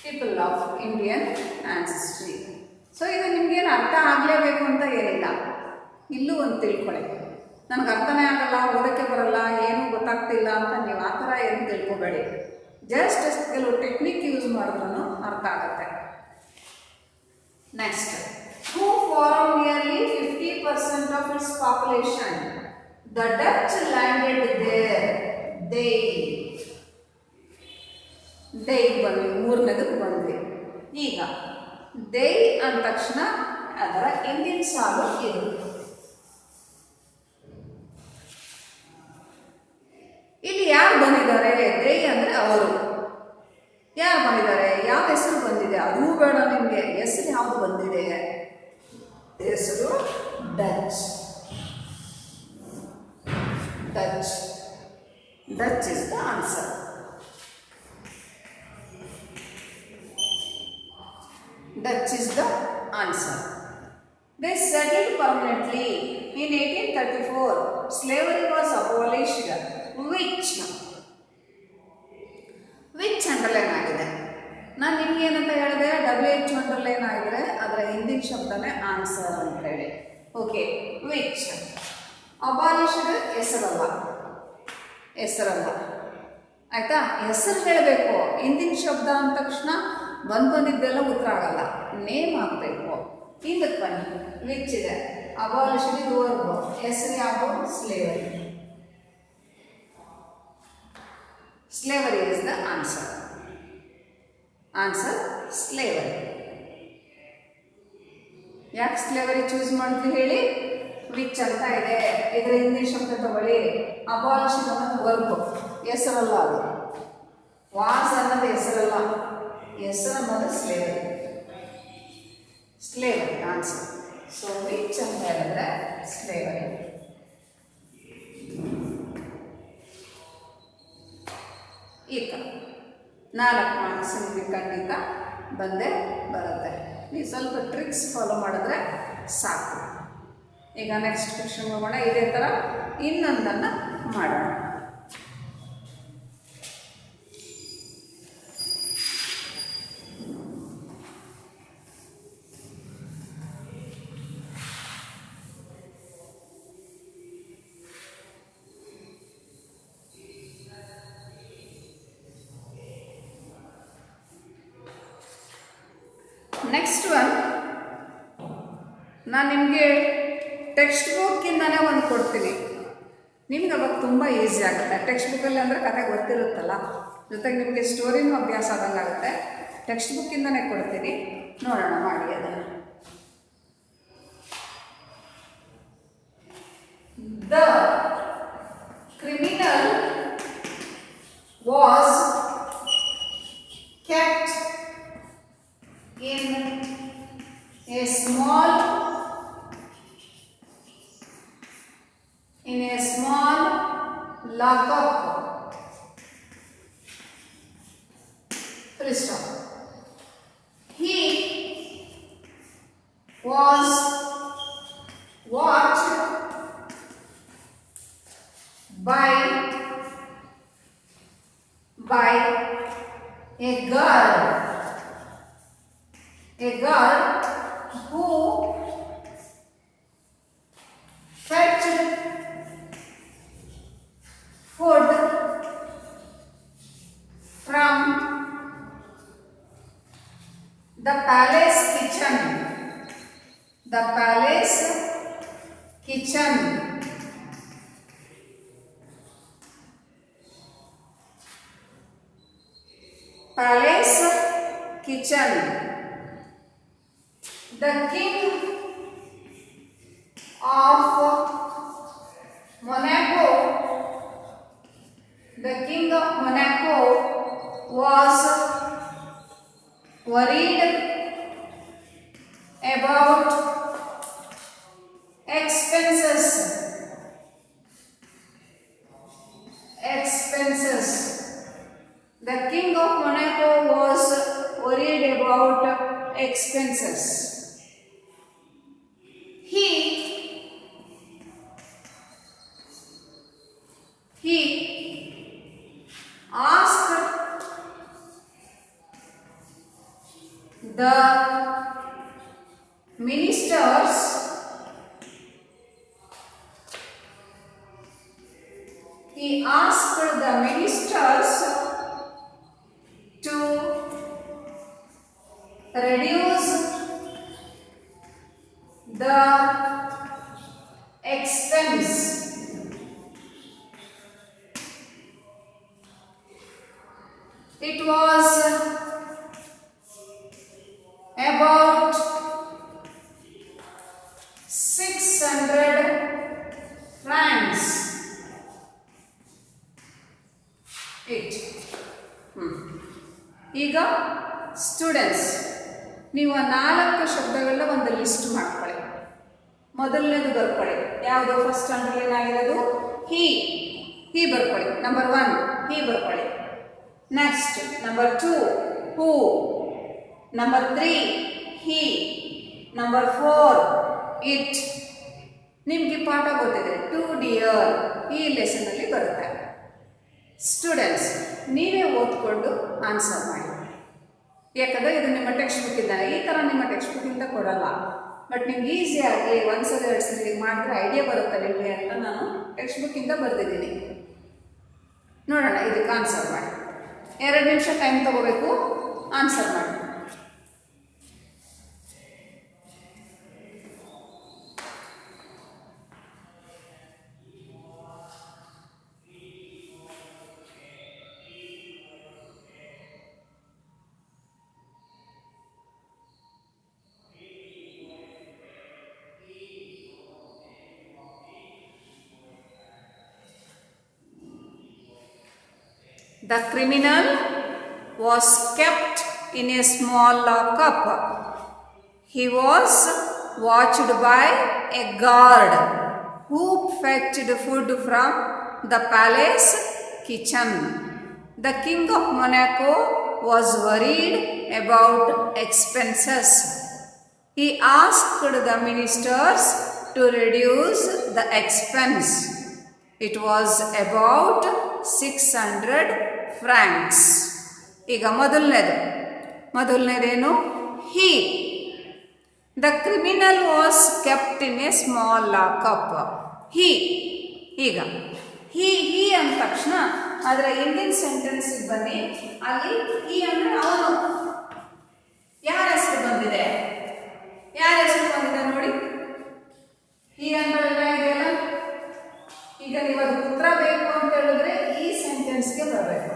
People of Indian ancestry. So ಇದು ನಿಮಗೇನು ಅರ್ಥ ಆಗಲೇಬೇಕು ಅಂತ ಏನಿಲ್ಲ. ಇಲ್ಲೂ ಒಂದು ತಿಳ್ಕೊಳ್ಳಿ, ನನಗೆ ಅರ್ಥನೇ ಆಗಲ್ಲ, ಓದೋಕ್ಕೆ ಬರಲ್ಲ, ಏನೂ ಗೊತ್ತಾಗ್ತಿಲ್ಲ ಅಂತ ನೀವು ಆ ಥರ ಏನು ತಿಳ್ಕೊಬೇಡಿ. ಜಸ್ಟ್ ಕೆಲವು ಟೆಕ್ನಿಕ್ ಯೂಸ್ ಮಾಡಿದ್ರೂ ಅರ್ಥ ಆಗುತ್ತೆ. Next, who form nearly 50% of its population. The Dutch landed there. ದೈ ಬಂದ್ವಿ, ಮೂರನೇದಕ್ಕೆ ಬಂದ್ವಿ. ಈಗ ದೈ ಅಂದ ತಕ್ಷಣ ಅದರ ಹಿಂದಿನ ಸಾಲು ಇದು. ಇಲ್ಲಿ ಯಾರು ಬಂದಿದ್ದಾರೆ? ದೈ ಅಂದರೆ ಅವರು. ಯಾರು ಬಂದಿದ್ದಾರೆ? ಯಾವ ಹೆಸರು ಬಂದಿದೆ? ಅದೂ ಬೇಡ ನಿಮಗೆ. ಹೆಸರು ಯಾವುದು ಬಂದಿದೆ? ಹೆಸರು Dutch. Dutch. Dutch is the answer. Dutch is the answer. They settled permanently. In 1834, slavery was abolished. Which underline ಆಗಿದೆ? ನಾನು ನಿಮ್ಗೆ ಏನಂತ ಹೇಳಿದೆ? WH ಅಂಡರ್ಲೈನ್ ಆಗಿದ್ರೆ ಅದರ ಹಿಂದಿನ ಶಬ್ದನೇ ಆನ್ಸರ್ ಅಂತ ಹೇಳಿ. Okay, which. ಅಬಾಲಿಷ್ಡ್ ಹೆಸರಲ್ಲ, ಹೆಸರಲ್ಲ ಆಯ್ತಾ? ಹೆಸರು ಹೇಳಬೇಕು. ಹಿಂದಿನ ಶಬ್ದ ಅಂದ ತಕ್ಷಣ ಬಂದಿದ್ದೆಲ್ಲ ಉತ್ತರ ಆಗಲ್ಲ, ನೇಮ್ ಆಗಬೇಕು. ಹಿಂದಕ್ಕೆ ಬನ್ನಿ, ವಿಚ್ ಇದೆ, ಅಬಾಲಿಷ್ಡ್ ಇದು ವರ್ಬ್, ಹೆಸರು ಯಾವುದು? Slavery. Slavery is the answer. Answer slavery. ಯಾಕೆ ಸ್ಲೇವರಿ ಚೂಸ್ ಮಾಡಿದ್ವಿ ಹೇಳಿ? ವಿಚ್ ಅಂತ ಇದೆ, ಇದರ ಹಿಂದಿನ ಶಬ್ದ ತಗೊಳ್ಳಿ. ಅಬಾಲಿಷ್ಡ್ ಅನ್ನೋದು ವರ್ಬ್, ಹೆಸರಲ್ಲ. ಅದು ವಾಸ್ ಅನ್ನೋದು ಹೆಸರಲ್ಲ, ಹೆಸರು ಅನ್ನೋದು slavery. Slavery answer. So which ಅಂತ ಹೇಳಿದ್ರೆ ಸ್ಲೇವರಿ. ಈ ಥರ 4 ಮಾರ್ಕ್ಸ್ ನಿಮಗೆ ಖಂಡಿತ ಬಂದೇ ಬರುತ್ತೆ. ನೀವು ಸ್ವಲ್ಪ ಟ್ರಿಕ್ಸ್ ಫಾಲೋ ಮಾಡಿದ್ರೆ ಸಾಕು. ಈಗ ನೆಕ್ಸ್ಟ್ ಕ್ವೆಶ್ಚನ್ ಹೋಗೋಣ. ಇದೇ ಥರ ಇನ್ನೊಂದನ್ನು ಮಾಡೋಣ. ನೆಕ್ಸ್ಟ್ ಒನ್, ನಾನು ನಿಮಗೆ ಟೆಕ್ಸ್ಟ್ ಬುಕ್ಕಿಂದನೇ ಒಂದು ಕೊಡ್ತೀನಿ. ನಿಮ್ಗೆ ಅವಾಗ ತುಂಬ ಈಸಿ ಆಗುತ್ತೆ. ಟೆಕ್ಸ್ಟ್ ಬುಕ್ಕಲ್ಲಿ ಅಂದರೆ ಕತೆ ಗೊತ್ತಿರುತ್ತಲ್ಲ, ಜೊತೆಗೆ ನಿಮಗೆ ಸ್ಟೋರಿನೂ ಅಭ್ಯಾಸ ಆದಂಗೆ ಆಗುತ್ತೆ. ಟೆಕ್ಸ್ಟ್ ಬುಕ್ಕಿಂದನೇ ಕೊಡ್ತೀನಿ, ನೋಡೋಣ ಮಾಡಿ ಅದನ್ನು. The criminal was kept in Full stop. He was watched by a girl who fetched food from the palace kitchen. The palace kitchen. Palace kitchen. The king of Monaco. The king of Monaco was worried about expenses. The king of Monaco was worried about expenses. He asked the ministers to reduce the expense. It was about 600 francs. ಈಗ ಸ್ಟೂಡೆಂಟ್ಸ್ ನೀವು 4 ಶಬ್ದಗಳನ್ನ ಒಂದು ಲಿಸ್ಟ್ ಮಾಡ್ಕೊಳ್ಳಿ. ಮೊದಲನೇದು ಬರ್ಕೊಳ್ಳಿ. ಯಾವುದು ಫಸ್ಟ್ ಅಂಡರ್ಲೈನ್ ಆಗಿರೋದು? ಹಿ ಬರ್ಕೊಳ್ಳಿ. ನಂಬರ್ 1 ಹಿ ಬರ್ಕೊಳ್ಳಿ. Next number 2 who. Number 3 he. Number 4 it. ನಿಮಗೆ ಪಾಠ ಗೊತ್ತಿದೆ, ಟು ಡಿಯರ್ ಈ ಲೆಸನಲ್ಲಿ ಬರುತ್ತೆ. ಸ್ಟೂಡೆಂಟ್ಸ್ ನೀವೇ ಓದ್ಕೊಂಡು ಆನ್ಸರ್ ಮಾಡಿ. ಯಾಕಂದರೆ ಇದು ನಿಮ್ಮ ಟೆಕ್ಸ್ಟ್ ಬುಕ್ ಇದ್ದಾನೆ. ಈ ಥರ ನಿಮ್ಮ ಟೆಕ್ಸ್ಟ್ ಬುಕ್ಕಿಂದ ಕೊಡಲ್ಲ. ಬಟ್ ನಿಮ್ಗೆ ಈಸಿಯಾಗಿ 1 ಸಲ 2 ಸಲ ಮಾಡಿದ್ರೆ ಐಡಿಯಾ ಬರುತ್ತೆ ನಿಮಗೆ ಅಂತ ನಾನು ಟೆಕ್ಸ್ಟ್ ಬುಕ್ಕಿಂದ ಬರೆದಿದ್ದೀನಿ. ನೋಡೋಣ, ಇದಕ್ಕೆ ಆನ್ಸರ್ ಮಾಡಿ. 2 ನಿಮಿಷ ಟೈಮ್ ತಗೋಬೇಕು, ಆನ್ಸರ್ ಮಾಡಿ. The criminal was kept in a small lockup. He was watched by a guard who fetched food from the palace kitchen. The king of Monaco was worried about expenses. He asked the ministers to reduce the expense. It was about 600 francs. ಈಗ ಮೊದಲನೇದೇನು? he. The criminal was kept in a small lockup. he. ಈಗ he ಅಂದ ತಕ್ಷಣ ಅದರ ಇಂಡಿಯನ್ ಸೆಂಟೆನ್ಸಿಗೆ ಬನ್ನಿ. ಅಲ್ಲಿ he ಅಂದರೆ ಅವನು. ಯಾರ ಹೆಸರು ಬಂದಿದೆ ನೋಡಿ. he ಅಂದರೆ ಇದೆಯಲ್ಲ. ಈಗ ನೀವು ಅದು ಉತ್ತರ ಬೇಕು ಅಂತ ಹೇಳಿದ್ರೆ ಈ ಸೆಂಟೆನ್ಸ್ಗೆ ಬರಬೇಕು.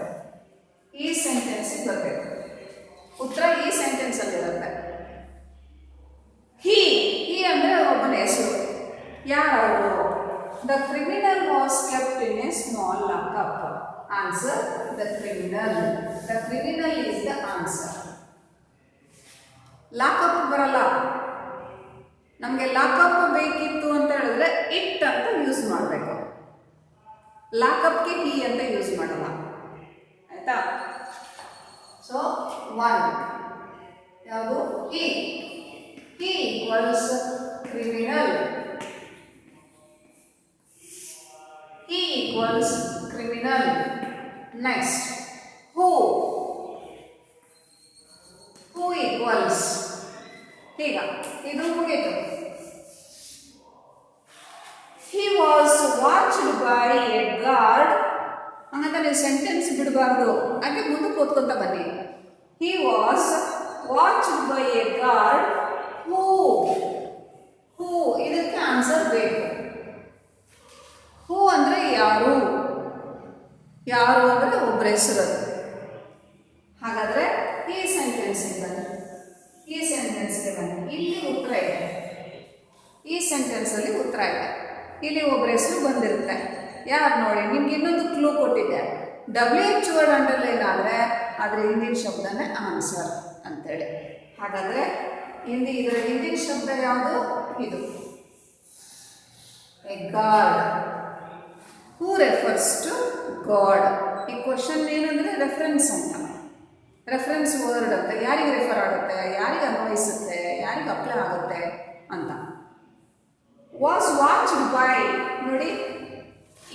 ಉತ್ತರ ಈ ಸೆಂಟೆನ್ಸ್ ಅಲ್ಲಿ ಇರುತ್ತೆ. ಹಿ ಅಂದ್ರೆ ಒಬ್ಬನ ಹೆಸರು. ಯಾರು? The criminal was kept in a small lockup. Answer the criminal. The criminal is the answer. Lockup ಬರಲ್ಲ. ನಮಗೆ ಲಾಕಪ್ ಬೇಕಿತ್ತು ಅಂತ ಹೇಳಿದ್ರೆ ಇಟ್ ಅಂತ ಯೂಸ್ ಮಾಡಬೇಕು. ಲಾಕಪ್ಗೆ ಹಿ ಅಂತ ಯೂಸ್ ಮಾಡಲ್ಲ. ಆಯ್ತಾ? ಸೊ ಒನ್ ಯಾವುದು he equals criminal. he equals criminal. Next who equals ಈಗ ಇದು ಮುಗಿತು. he was watched by a guard. ಹಂಗಂತ ನೀವು ಸೆಂಟೆನ್ಸ್ ಬಿಡಬಾರ್ದು, ಹಾಗೆ ಮುಂದಕ್ಕೆ ಓದ್ಕೊಂತ ಬನ್ನಿ. he was watched by a guard who ಇದಕ್ಕೆ ಆನ್ಸರ್ ಬೇಕು. ಹೂ ಅಂದರೆ ಯಾರು, ಯಾರು ಅಂದರೆ ಒಬ್ಬರ ಹೆಸರು. ಹಾಗಾದರೆ ಈ ಸೆಂಟೆನ್ಸ್ಗೆ ಬನ್ನಿ, ಈ ಸೆಂಟೆನ್ಸ್ಗೆ ಬನ್ನಿ. ಇಲ್ಲಿ ಉತ್ತರ ಇದೆ, ಈ ಸೆಂಟೆನ್ಸಲ್ಲಿ ಉತ್ತರ ಇದೆ. ಇಲ್ಲಿ ಒಬ್ಬರ ಹೆಸರು ಬಂದಿರುತ್ತೆ. ಯಾರು ನೋಡಿ, ನಿಮ್ಗೆ ಇನ್ನೊಂದು ಕ್ಲೂ ಕೊಟ್ಟಿದ್ದೆ. WH ವರ್ಡ್ ಅಂಡರ್ಲೈನ್ ಆದರೆ ಅದರ ಹಿಂದಿನ ಶಬ್ದನೇ ಆನ್ಸರ್ ಅಂತೇಳಿ. ಹಾಗಾದರೆ ಇದರ ಹಿಂದಿನ ಶಬ್ದ ಯಾವುದು? ಇದು a god. Who refers to god. ಈ ಕ್ವಶನ್ ಏನಂದರೆ ರೆಫರೆನ್ಸ್ ಅಂತ, ರೆಫರೆನ್ಸ್ ವರ್ಡ್ ಅಂತ. ಯಾರಿಗೆ ರೆಫರ್ ಆಗುತ್ತೆ, ಯಾರಿಗೆ ಅನ್ವಯಿಸುತ್ತೆ, ಯಾರಿಗೆ ಅಪ್ಲೈ ಆಗುತ್ತೆ ಅಂತ. ವಾಸ್ ವಾಚ್ಡ್ ಬೈ, ನೋಡಿ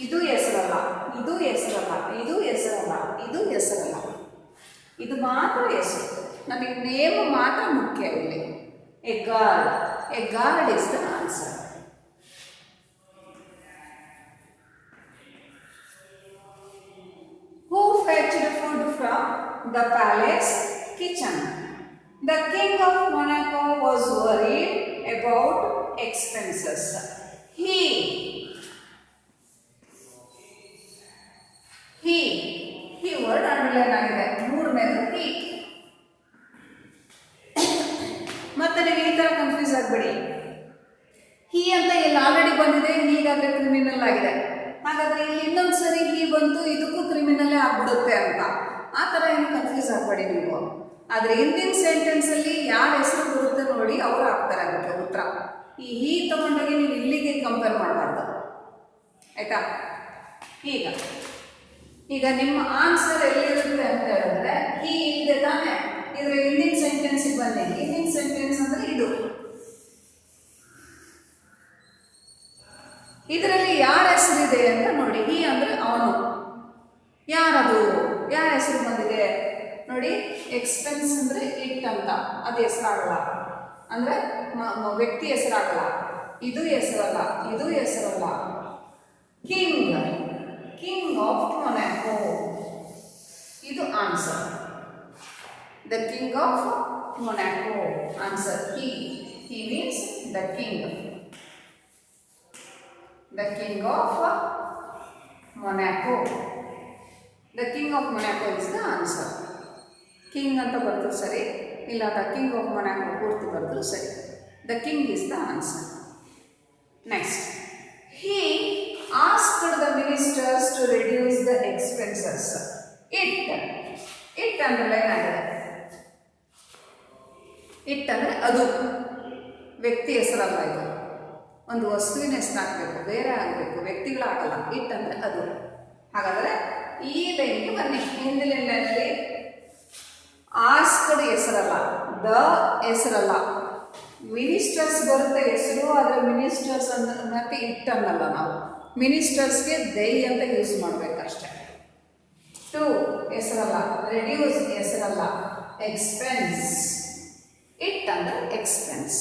ಇದು ಹೆಸರಲ್ಲ, ಇದು ಹೆಸರಲ್ಲ, ಇದು ಹೆಸರಲ್ಲ, ಇದು ಹೆಸರಲ್ಲ, ಇದು ಮಾತ್ರ ಹೆಸರು. ನಮಗೆ ನೇಮ್ ಮಾತ್ರ ಮುಖ್ಯ ಇಲ್ಲಿ. A guard, a guard is the answer. Who fetched food from the palace kitchen? The king of Monaco was worried about expenses. He word underline ಆಗಿದೆ. ಮೂರನೇದು he. ಮತ್ತೆ ನೀವು ಈ ತರ ಕನ್ಫ್ಯೂಸ್ ಆಗಬೇಡಿ. he ಅಂತ ಇಲ್ಲಿ ಆಲ್ರೆಡಿ ಬಂದಿದೆ, ಹೀಗಾದ್ರೆ ಕ್ರಿಮಿನಲ್ ಆಗಿದೆ. ಹಾಗಾದ್ರೆ ಇಲ್ಲಿ ಇನ್ನೊಂದು ಸರಿ ಹೀ ಬಂತು, ಇದಕ್ಕೂ ಕ್ರಿಮಿನಲ್ಲೇ ಆಗ್ಬಿಡುತ್ತೆ ಅಂತ. ಆ ಥರ ಏನು ಕನ್ಫ್ಯೂಸ್ ಆಗಬೇಡಿ ನೀವು. ಆದರೆ ಹಿಂದಿನ ಸೆಂಟೆನ್ಸಲ್ಲಿ ಯಾರ ಹೆಸರು ಬರುತ್ತೆ ನೋಡಿ, ಅವ್ರು ಹಾಕ್ತಾರೆ ಅದಕ್ಕೆ ಉತ್ತರ. ಈ ಹೀ ತಗೊಂಡಾಗೆ ನೀವು ಇಲ್ಲಿಗೆ ಕಂಪೇರ್ ಮಾಡಬಾರ್ದು, ಆಯ್ತಾ? ಈಗ ನಿಮ್ಮ ಆನ್ಸರ್ ಎಲ್ಲಿರುತ್ತೆ ಅಂತ ಹೇಳಿದ್ರೆ, ಹೀ ಇಲ್ಲದೆ ತಾನೆ ಇದರ ಹಿಂದಿನ ಸೆಂಟೆನ್ಸಿಗೆ ಬನ್ನಿ. ಹಿಂದಿನ ಸೆಂಟೆನ್ಸ್ ಅಂದರೆ ಇದು. ಇದರಲ್ಲಿ ಯಾರ ಹೆಸರಿದೆ ಅಂತ ನೋಡಿ. ಹೀ ಅಂದರೆ ಅವನು. ಯಾರದು, ಯಾರ ಹೆಸರು ಬಂದಿದೆ ನೋಡಿ. ಎಕ್ಸ್ಪೆನ್ಸ್ ಅಂದರೆ ಇಟ್ ಅಂತ, ಅದು ಹೆಸರಾಗಲ್ಲ. ಅಂದರೆ ವ್ಯಕ್ತಿ ಹೆಸರಾಗಲ್ಲ. ಇದು ಹೆಸರಲ್ಲ, ಇದು ಹೆಸರಲ್ಲ. ಕಿಂಗ್ ಆಫ್ ಮೊನಾಕೋ, ಇದು answer. The king of Monaco answer. he means the king. The king of Monaco. The king of Monaco is the answer. king ಅಂತ ಬರೆದ್ರು ಸರಿ, ಇಲ್ಲ ದ ಕಿಂಗ್ ಆಫ್ ಮೊನಾಕೋ ಪೂರ್ತಿ ಬರೆದ್ರು ಸರಿ. The king is the answer. Next, he asked the ministers to reduce the expenses. it underline ಆಗಿದೆ. ಇಟ್ ಅಂದರೆ ಅದು, ವ್ಯಕ್ತಿ ಹೆಸರಲ್ಲ. ಇದು ಒಂದು ವಸ್ತುವಿನ ಹೆಸರಾಗಬೇಕು, ಬೇರೆ ಆಗಬೇಕು, ವ್ಯಕ್ತಿಗಳಾಗಲ್ಲ. ಇಟ್ ಅಂದರೆ ಅದು. ಹಾಗಾದರೆ ಈ ಲೈನ್ಗೆ ಬನ್ನಿ. ಹಿಂದಿನ ಲೈನಲ್ಲಿ ಆಸ್ಕಡ್ ಹೆಸರಲ್ಲ, ದ ಹೆಸರಲ್ಲ. ಮಿನಿಸ್ಟರ್ಸ್ ಬರುತ್ತೆ ಹೆಸರು, ಆದರೆ ಮಿನಿಸ್ಟರ್ಸ್ ಅಂತ ಮತ್ತೆ ಇಟ್ ಅನ್ನಲ್ಲ ನಾವು. ಮಿನಿಸ್ಟರ್ಸ್ಗೆ ದೈ ಅಂತ ಯೂಸ್ ಮಾಡಬೇಕಷ್ಟೆ. ಟು ಹೆಸರಲ್ಲ, ರೆಡ್ಯೂಸ್ ಹೆಸರಲ್ಲ, ಎಕ್ಸ್ಪೆನ್ಸ್. ಇಟ್ ಅಂದರೆ ಎಕ್ಸ್ಪೆನ್ಸ್,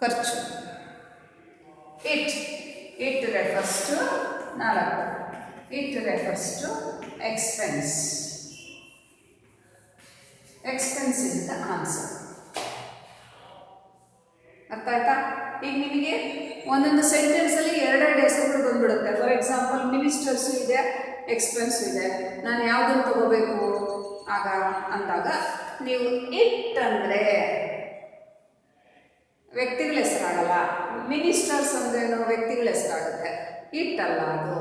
ಖರ್ಚು. It refers to 4. It refers to expense. Expense is the answer. ಅರ್ಥ ಆಯ್ತಾ? ಈಗ ನಿಮಗೆ ಒಂದೊಂದು ಸೆಂಟೆನ್ಸಲ್ಲಿ ಎರಡೆರಡು ಹೆಸರುಗಳು ಬಂದ್ಬಿಡುತ್ತೆ. ಫಾರ್ ಎಕ್ಸಾಂಪಲ್ ಮಿನಿಸ್ಟರ್ಸು ಇದೆ, ಎಕ್ಸ್ಪೆನ್ಸು ಇದೆ. ನಾನು ಯಾವುದನ್ನು ತಗೋಬೇಕು ಆಗ ಅಂದಾಗ ನೀವು ಇಟ್ ಅಂದರೆ ವ್ಯಕ್ತಿಗಳ ಹೆಸರಾಗಲ್ಲ. ಮಿನಿಸ್ಟರ್ಸ್ ಅಂದ್ರೇನು, ವ್ಯಕ್ತಿಗಳ ಹೆಸರಾಗುತ್ತೆ. ಇಟ್ ಅಲ್ಲ ಅದು.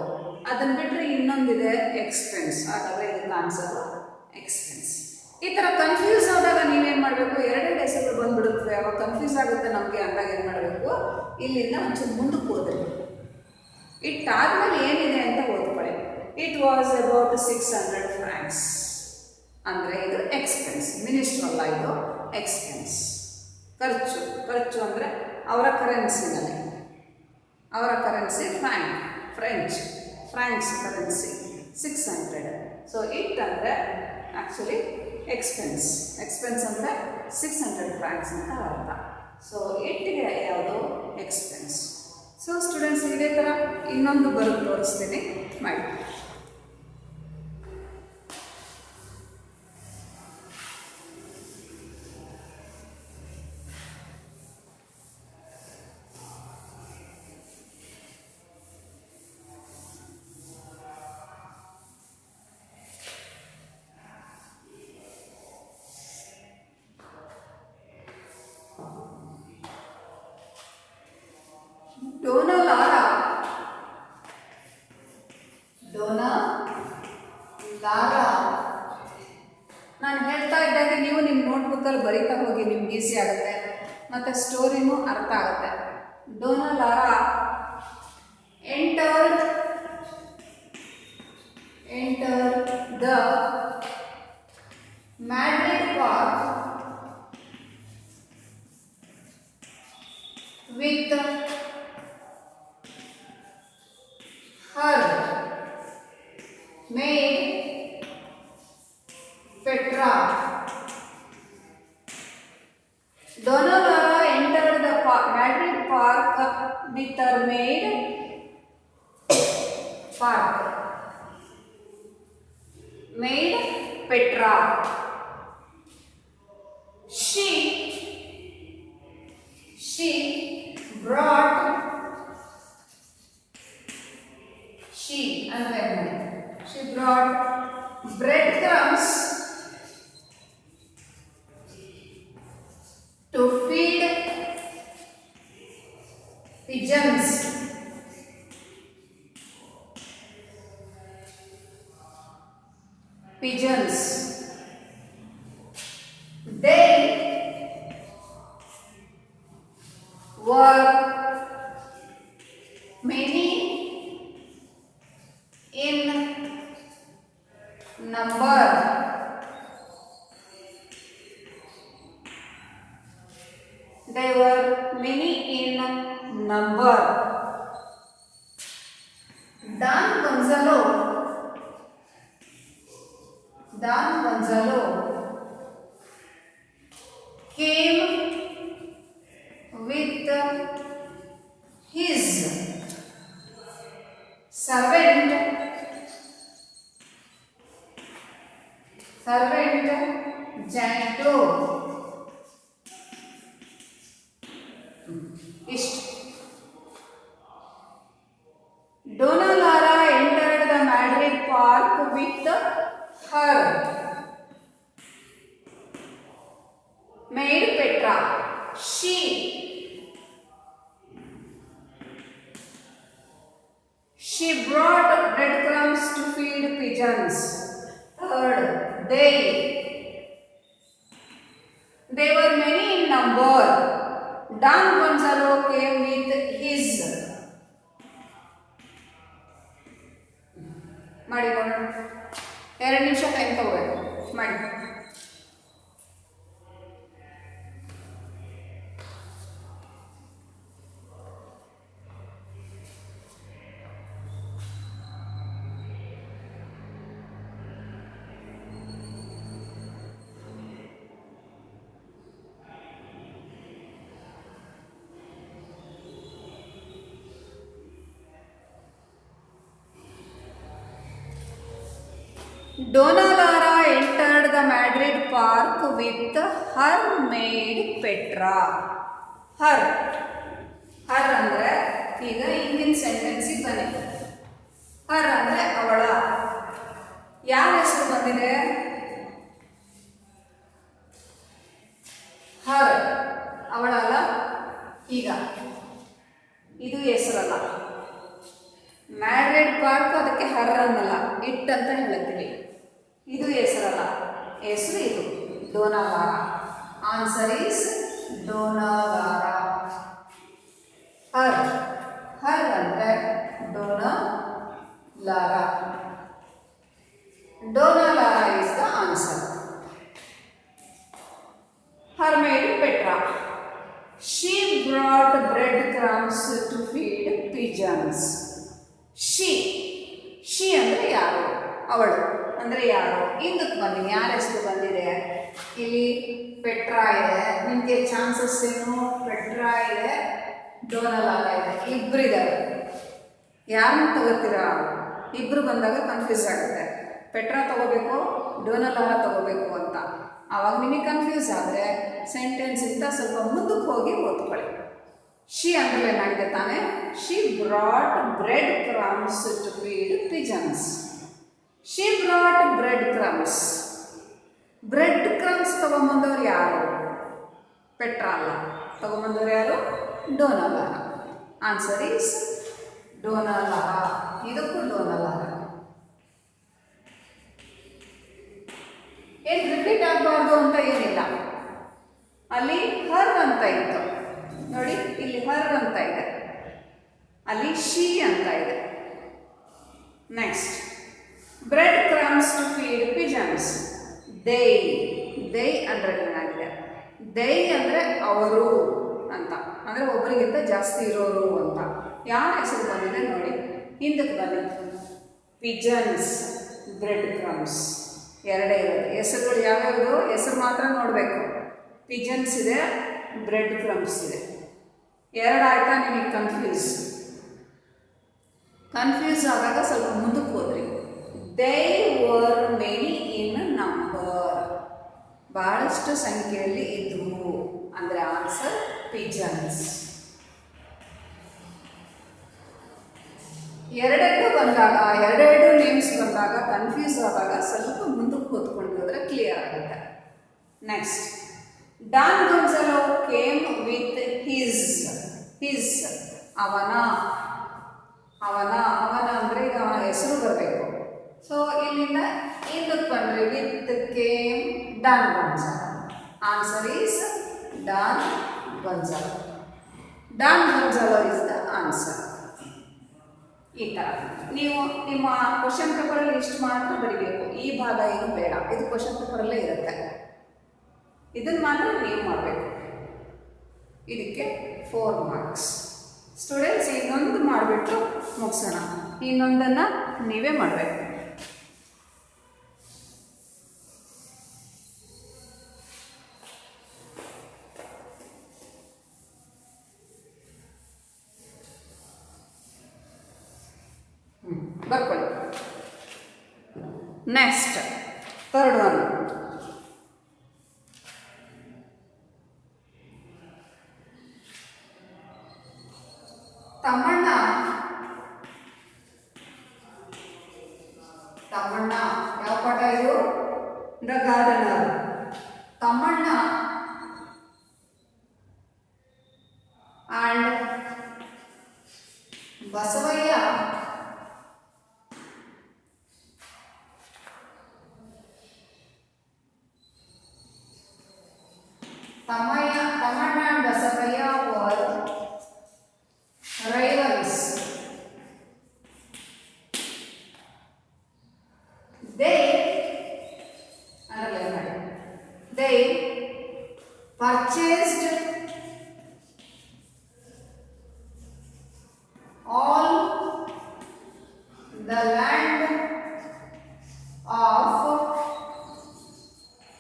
ಅದನ್ನು ಬಿಟ್ಟರೆ ಇನ್ನೊಂದಿದೆ ಎಕ್ಸ್ಪೆನ್ಸ್. ಹಾಗಾದರೆ ಇದಕ್ಕೆ ಆನ್ಸರ್ ಎಕ್ಸ್ಪೆನ್ಸ್. ಈ ಥರ ಕನ್ಫ್ಯೂಸ್ ಆದಾಗ ನೀವೇನು ಮಾಡಬೇಕು, ಎರಡೆರಡು ಹೆಸರುಗಳು ಬಂದುಬಿಡುತ್ತವೆ, ಅವಾಗ ಕನ್ಫ್ಯೂಸ್ ಆಗುತ್ತೆ ನಮಗೆ ಅಂದಾಗ ಏನು ಮಾಡಬೇಕು, ಇಲ್ಲಿಂದ ಒಂಚೂರು ಮುಂದಕ್ಕೆ ಓದ್ರಿ. ಇಟ್ಟಾದ್ಮೇಲೆ ಏನಿದೆ ಅಂತ ಓದ್ಕೊಳ್ಳಿ. ಇಟ್ ವಾಸ್ ಅಬೌಟ್ 600 francs ಅಂದರೆ ಇದು ಎಕ್ಸ್ ಎಕ್ಸ್ಪೆನ್ಸ್. ಮಿನಿಸ್ಟ್ರ್ ಅಲ್ಲ, ಇದು ಎಕ್ಸ್ಪೆನ್ಸ್. ಖರ್ಚು. ಖರ್ಚು ಅಂದರೆ ಅವರ ಕರೆನ್ಸಿನಲ್ಲಿ. ಅವರ currency Fronx currency 600. So it ಅಂದರೆ ಆ್ಯಕ್ಚುಲಿ ಎಕ್ಸ್ಪೆನ್ಸ್ ಅಂದರೆ 600 ಫ್ರಾಂಕ್ಸ್ ಅಂತ ಅರ್ಥ. ಸೊ ಇಟ್ಗೆ ಯಾವುದು ಎಕ್ಸ್ಪೆನ್ಸ್. ಸೊ ಸ್ಟೂಡೆಂಟ್ಸ್, ಇದೇ ಥರ ಇನ್ನೊಂದು ಬರೆದು ತೋರಿಸ್ತೀನಿ, ಮಾಡಿ. ಡೋನಾ ಲಾರಾ ನಾನು ಹೇಳ್ತಾ ಇದ್ದಾಗ ನೀವು ನಿಮ್ಮ ನೋಟ್ಬುಕ್ಕಲ್ಲಿ ಬರೀತಾ ಹೋಗಿ, ನಿಮ್ಗೆ ಈಸಿ ಆಗುತ್ತೆ ಮತ್ತು ಸ್ಟೋರಿನೂ ಅರ್ಥ ಆಗುತ್ತೆ. Dona Laura entered the Madrid park with her maid Petra. Donna Lara entered the Madrid park with her maid Petra. She brought breadcrumbs to feed pigeons. They were many in number. Don Gonzalo came with his servant Janto. Donna Lara entered the Madrid park with her maid Petra. She brought breadcrumbs to feed pigeons. Third, they were many in number. Don Gonzalo came with his. ಮಾಡಿ ನೋಡೋಣ. 2 ನಿಮಿಷ ಟೈಮ್ ತಗೋಬೇಕು, ಮಾಡಿ. Donna Lara entered the Madrid park with her maid Petra. Her ಅಂದರೆ ಈಗ ಹಿಂದಿನ ಸೆಂಟೆನ್ಸಿಗೆ ಬನ್ನಿ. ಹರ್ ಅಂದರೆ ಅವಳ. ಯಾರ ಹೆಸರು ಬಂದಿದೆ? ಹರ್ ಅವಳಲ್ಲ. ಈಗ ಇದು ಹೆಸರಲ್ಲ. ಮ್ಯಾಡ್ರಿಡ್ ಪಾರ್ಕ್ ಅದಕ್ಕೆ ಹರ್ ಅನ್ನಲ್ಲ, ಇಟ್ ಅಂತ ಹೇಳ್ತೀವಿ. ಇದು ಹೆಸರಲ್ಲ, ಹೆಸರು ಇದು Dona Laura. Answer is Dona Laura. Her ಅಂದರೆ Dona Laura. Dona Laura is the answer. pigeons. She ಅಂದರೆ ಯಾರು, ಅವಳು ಅಂದರೆ ಯಾರು. ಹಿಂದಕ್ಕೆ ಬನ್ನಿ, ಯಾರ ಹೆಸರು ಬಂದಿದೆ ಇಲ್ಲಿ? ಪೆಟ್ರಾ ಇದೆ. ನಿಮಗೆ ಚಾನ್ಸಸ್ ಏನು? ಪೆಟ್ರಾ ಇದೆ, ಡೋನಾಲಾರಾ ಇದೆ, ಇಬ್ಬರಿದ್ದಾರೆ. ಯಾರನ್ನ ತಗೋತೀರಾ? ಇಬ್ಬರು ಬಂದಾಗ ಕನ್ಫ್ಯೂಸ್ ಆಗುತ್ತೆ. ಪೆಟ್ರಾ ತಗೋಬೇಕು, ಡೋನಾಲಾರಾ ತಗೋಬೇಕು ಅಂತ. ಆವಾಗ ನಿಮಗೆ ಕನ್ಫ್ಯೂಸ್ ಆದರೆ ಸೆಂಟೆನ್ಸಿಂದ ಸ್ವಲ್ಪ ಮುಂದಕ್ಕೆ ಹೋಗಿ ಓದ್ಕೊಳ್ಳಿ. ಶಿ ಅಂದರೆ ಏನಾಗಿದೆ ತಾನೆ? She brought bread crumbs to feed pigeons. She brought bread crumbs. Bread crumbs ತಗೊಂಬಂದವ್ರು ಯಾರು? ಪೆಟ್ರಾ ಅಲ್ಲ. ತಗೊಂಬಂದವ್ರು ಯಾರು? ಡೋನಾಲಾರಾ. Answer is Dona Laura. ಇದಕ್ಕೂ ಡೋನಾಲಾರಾ. ಏನು ರಿಪೀಟ್ ಆಗಬಾರ್ದು ಅಂತ ಏನಿಲ್ಲ. ಅಲ್ಲಿ ಹರ್ ಅಂತ ಇತ್ತು ನೋಡಿ, ಇಲ್ಲಿ ಹರ್ ಅಂತ ಇದೆ, ಅಲ್ಲಿ ಶಿ ಅಂತ ಇದೆ. Next, bread crumbs to feed pigeons. ದೈ ಅಂದರೆ ಏನಾಗಿದೆ? ದೈ ಅಂದರೆ ಅವರು ಅಂತ, ಅಂದರೆ ಒಬ್ಬರಿಗಿಂತ ಜಾಸ್ತಿ ಇರೋರು ಅಂತ. ಯಾರ ಹೆಸರು ಬಂದಿದೆ ನೋಡಿ, ಹಿಂದಕ್ಕೆ ಬನ್ನಿ. ಪಿಜನ್ಸ್, ಬ್ರೆಡ್ ಕ್ರಮ್ಸ್ ಎರಡೇ ಇರೋದು. ಹೆಸರುಗಳು ಯಾವ್ಯಾವುದು? ಹೆಸರು ಮಾತ್ರ ನೋಡಬೇಕು. ಪಿಜನ್ಸ್ ಇದೆ, ಬ್ರೆಡ್ ಕ್ರಮ್ಸ್ ಇದೆ. ಎರಡಾಯ್ತಾ ನಿಮಗೆ ಕನ್ಫ್ಯೂಸ್ ಆದಾಗ ಸ್ವಲ್ಪ ಮುಂದಕ್ಕೆ ಹೋದ್ರಿ. They were many in number. ಬಹಳಷ್ಟು ಸಂಖ್ಯೆಯಲ್ಲಿ ಇದ್ವು ಅಂದರೆ ಆನ್ಸರ್ ಪಿಜನ್ಸ್. ಎರಡೆರಡು ನೇಮ್ಸ್ ಬಂದಾಗ ಕನ್ಫ್ಯೂಸ್ ಆದಾಗ ಸ್ವಲ್ಪ ಮುಂದಕ್ಕೆ ಓದ್ಕೊಂಡು ಹೋದ್ರೆ ಕ್ಲಿಯರ್ ಆಗುತ್ತೆ. Next, Don Gonzalo came with his. ಅವನ ಅಂದರೆ ಈಗ ಅವನ ಹೆಸರು ಬರಬೇಕು. ಸೊ ಇಲ್ಲಿಂದ ಹಿಂದಕ್ಕೆ ಬಂದರೆ with came Don Gonzalo. Answer is Don Gonzalo. Don Gonzalo is the answer. ಈ ಥರ ನೀವು ನಿಮ್ಮ ಕ್ವಶನ್ ಪೇಪರಲ್ಲಿ ಇಷ್ಟು ಮಾತ್ರ ಬರೀಬೇಕು. ಈ ಭಾಗ ಏನು ಬೇಡ, ಇದು ಕ್ವಶನ್ ಪೇಪರಲ್ಲೇ ಇರುತ್ತೆ. ಇದನ್ನು ಮಾತ್ರ ನೀವು ಮಾಡಬೇಕು. ಇದಕ್ಕೆ 4 ಮಾರ್ಕ್ಸ್. ಸ್ಟೂಡೆಂಟ್ಸ್ ಇನ್ನೊಂದು ಮಾಡಿಬಿಟ್ಟು ಮುಗಿಸೋಣ. ಇನ್ನೊಂದನ್ನು ನೀವೇ ಮಾಡಬೇಕು. ಬರ್ಕೊಳ್ಳಿ. Next, third one. ತಮ್ಮಣ್ಣ ಯಾವ ಪಾಠ ಇದು? The gardener. Tamanna and Basavaya Tamanna and Basavaya were rivals. They purchased all the land of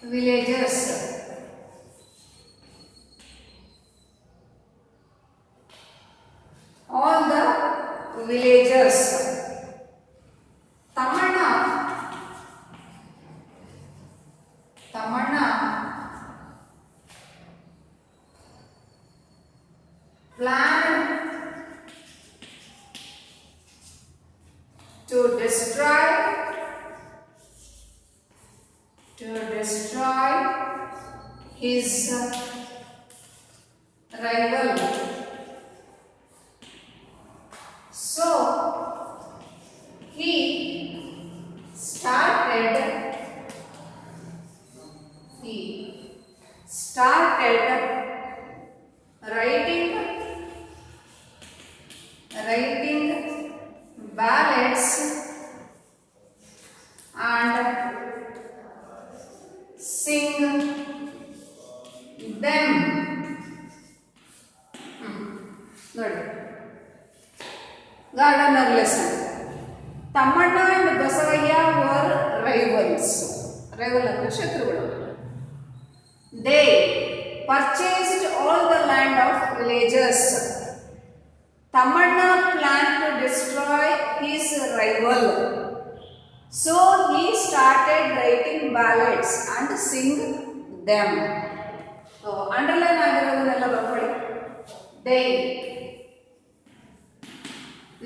villagers. All the villagers. Tamanna planned to destroy his rival. So he started writing ballads and sing them. ನೋಡಿ, ಶತ್ರುಗಳು. They purchased all the land of villages. Tamanna plan to destroy his rival. So he started writing ballads and sing them. So underline ಆಗಿರೋದನ್ನೆಲ್ಲ ಬರ್ಕೊಳ್ಳಿ. They.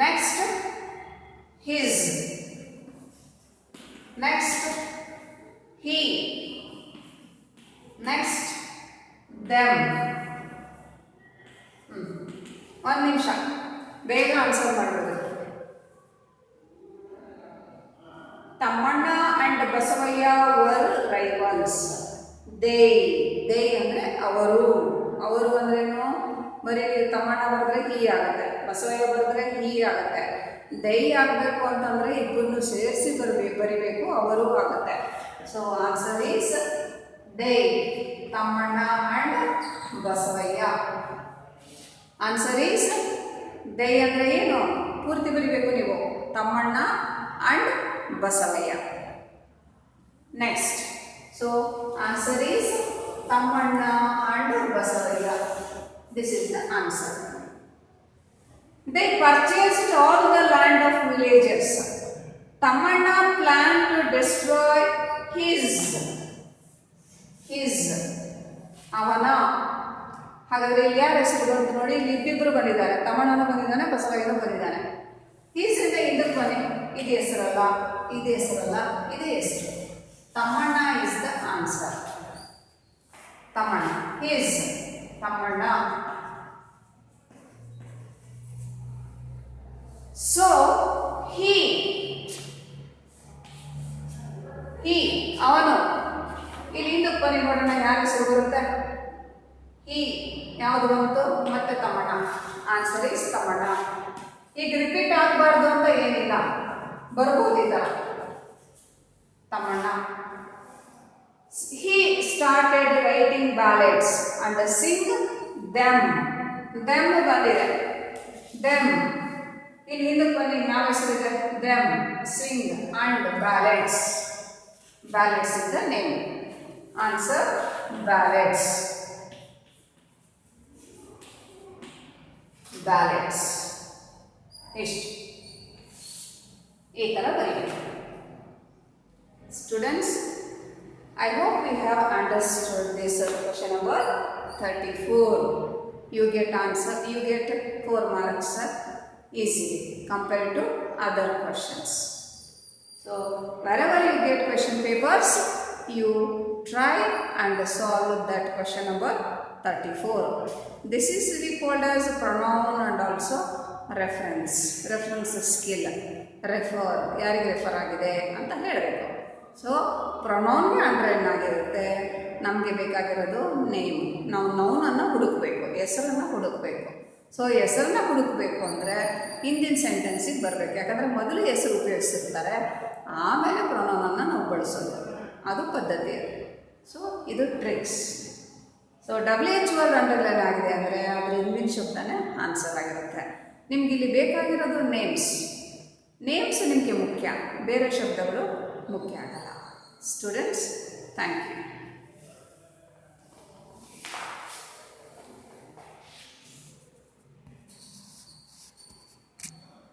Next, his. Next, he. Next, them. ಒಂದು ನಿಮಿಷ ಬೇಗ ಆನ್ಸರ್ ಮಾಡಬೇಕು. Tamanna and Basavaya were rivals. They ಅಂದರೆ ಅವರು. ಅವರು ಅಂದ್ರೇನು? ಬರೀ ತಮ್ಮಣ್ಣ ಬರೆದ್ರೆ ಹೀ ಆಗುತ್ತೆ, ಬಸವಯ್ಯ ಬರೆದ್ರೆ ಹೀ ಆಗುತ್ತೆ. ದೈ ಆಗಬೇಕು ಅಂತಂದರೆ ಇಬ್ಬರನ್ನು ಸೇರಿಸಿ ಬರಿಬೇಕು, ಅವರು ಆಗುತ್ತೆ. So answer is they. Tamanna and Basavaya. Answer is they. ಅಂದರೆ ಏನು? ಪೂರ್ತಿ ಬರಿಬೇಕು ನೀವು, Tamanna and Basavaya. Next, so answer is Tammanna and Basavaya. This is the answer. They purchased all the land of villages. Tammanna planned to destroy his. ಅವನ. ಹಾಗಾದ್ರೆ ಇಲ್ಲಿ ಯಾರು ಹೆಸರು ಬಂತು ನೋಡಿ, ಇಲ್ಲಿ ಇಬ್ಬಿಬ್ಬರು ಬಂದಿದ್ದಾರೆ, ತಮ್ಮಣ್ಣನೂ ಬಂದಿದ್ದಾನೆ, ಬಸವಯ್ಯನೂ ಬಂದಿದ್ದಾನೆ. ಈಸಿಂದ ಇದಕ್ಕೆ ಬನ್ನಿ. ಇದು ಹೆಸರಲ್ಲ, ಇದು ಹೆಸರಲ್ಲ, ಇದೇ ಹೆಸರು. Tamanna is the answer. Tamanna is Tamanna. So he ಅವನು. ಇಲ್ಲಿ ಹಿಂದಕ್ಕೆ ಬನ್ನಿ ನೋಡೋಣ ಯಾರ ಹೆಸರು ಬರುತ್ತೆ. ಹಿ ಯಾವುದು ಬಂತು? ಮತ್ತೆ ತಮ್ಮಣ್ಣ. Answer is Thammanna. ಈಗ ರಿಪೀಟ್ ಆಗಬಾರ್ದು ಅಂತ ಏನಿಲ್ಲ, ಬರ್ಬೋದಿಲ್ಲ. Thammanna. He started writing ballads and sing them. Them ಬಂದಿದೆ. Them. ಇಲ್ಲಿ ಹಿಂದಕ್ಕೆ ಬನ್ನಿ ಯಾವ ಹೆಸರಿದೆ? Them, sing and ballads. Ballads is the name. Answer ballads. Ballads. ಇಷ್ಟು ಈ ಥರ ಬರೀಬೇಕು. Students, I hope we have understood this question number 34. You get answer, you get 4 marks easily compared to other questions. So wherever you get question papers, you try and solve that question number 34. This is called as pronoun and also reference skill. Refer, ಯಾರಿಗೆ ರೆಫರ್ ಆಗಿದೆ ಅಂತ ಹೇಳಬೇಕು. ಸೊ ಪ್ರೊನೌನ್ಗೆ ಅಂಡರ್ಲೈನ್ ಆಗಿರುತ್ತೆ. ನಮಗೆ ಬೇಕಾಗಿರೋದು ನೇಮ್. ನಾವು ನೌನನ್ನು ಹುಡುಕಬೇಕು, ಹೆಸರನ್ನು ಹುಡುಕಬೇಕು. ಸೊ ಹೆಸರನ್ನ ಹುಡುಕಬೇಕು ಅಂದರೆ ಹಿಂದಿನ ಸೆಂಟೆನ್ಸಿಗೆ ಬರಬೇಕು. ಯಾಕಂದರೆ ಮೊದಲು ಹೆಸರು ಉಪಯೋಗಿಸಿರ್ತಾರೆ, ಆಮೇಲೆ ಪ್ರೊನೌನನ್ನು ನಾವು ಬಳಸೋದು. ಅದು ಪದ್ಧತಿ. ಸೊ ಇದು tricks. So WH word underline ಆಗಿದೆ ಅಂದರೆ ಅದರ ಹಿಂದಿನ ಶಬ್ದನೇ ಆನ್ಸರ್ ಆಗಿರುತ್ತೆ. ನಿಮ್ಗೆ ಇಲ್ಲಿ ಬೇಕಾಗಿರೋದು ನೇಮ್ಸ್ ನಿಮಗೆ ಮುಖ್ಯ, ಬೇರೆ ಶಬ್ದಗಳು ಮುಖ್ಯ ಆಗಲ್ಲ. Students, thank you.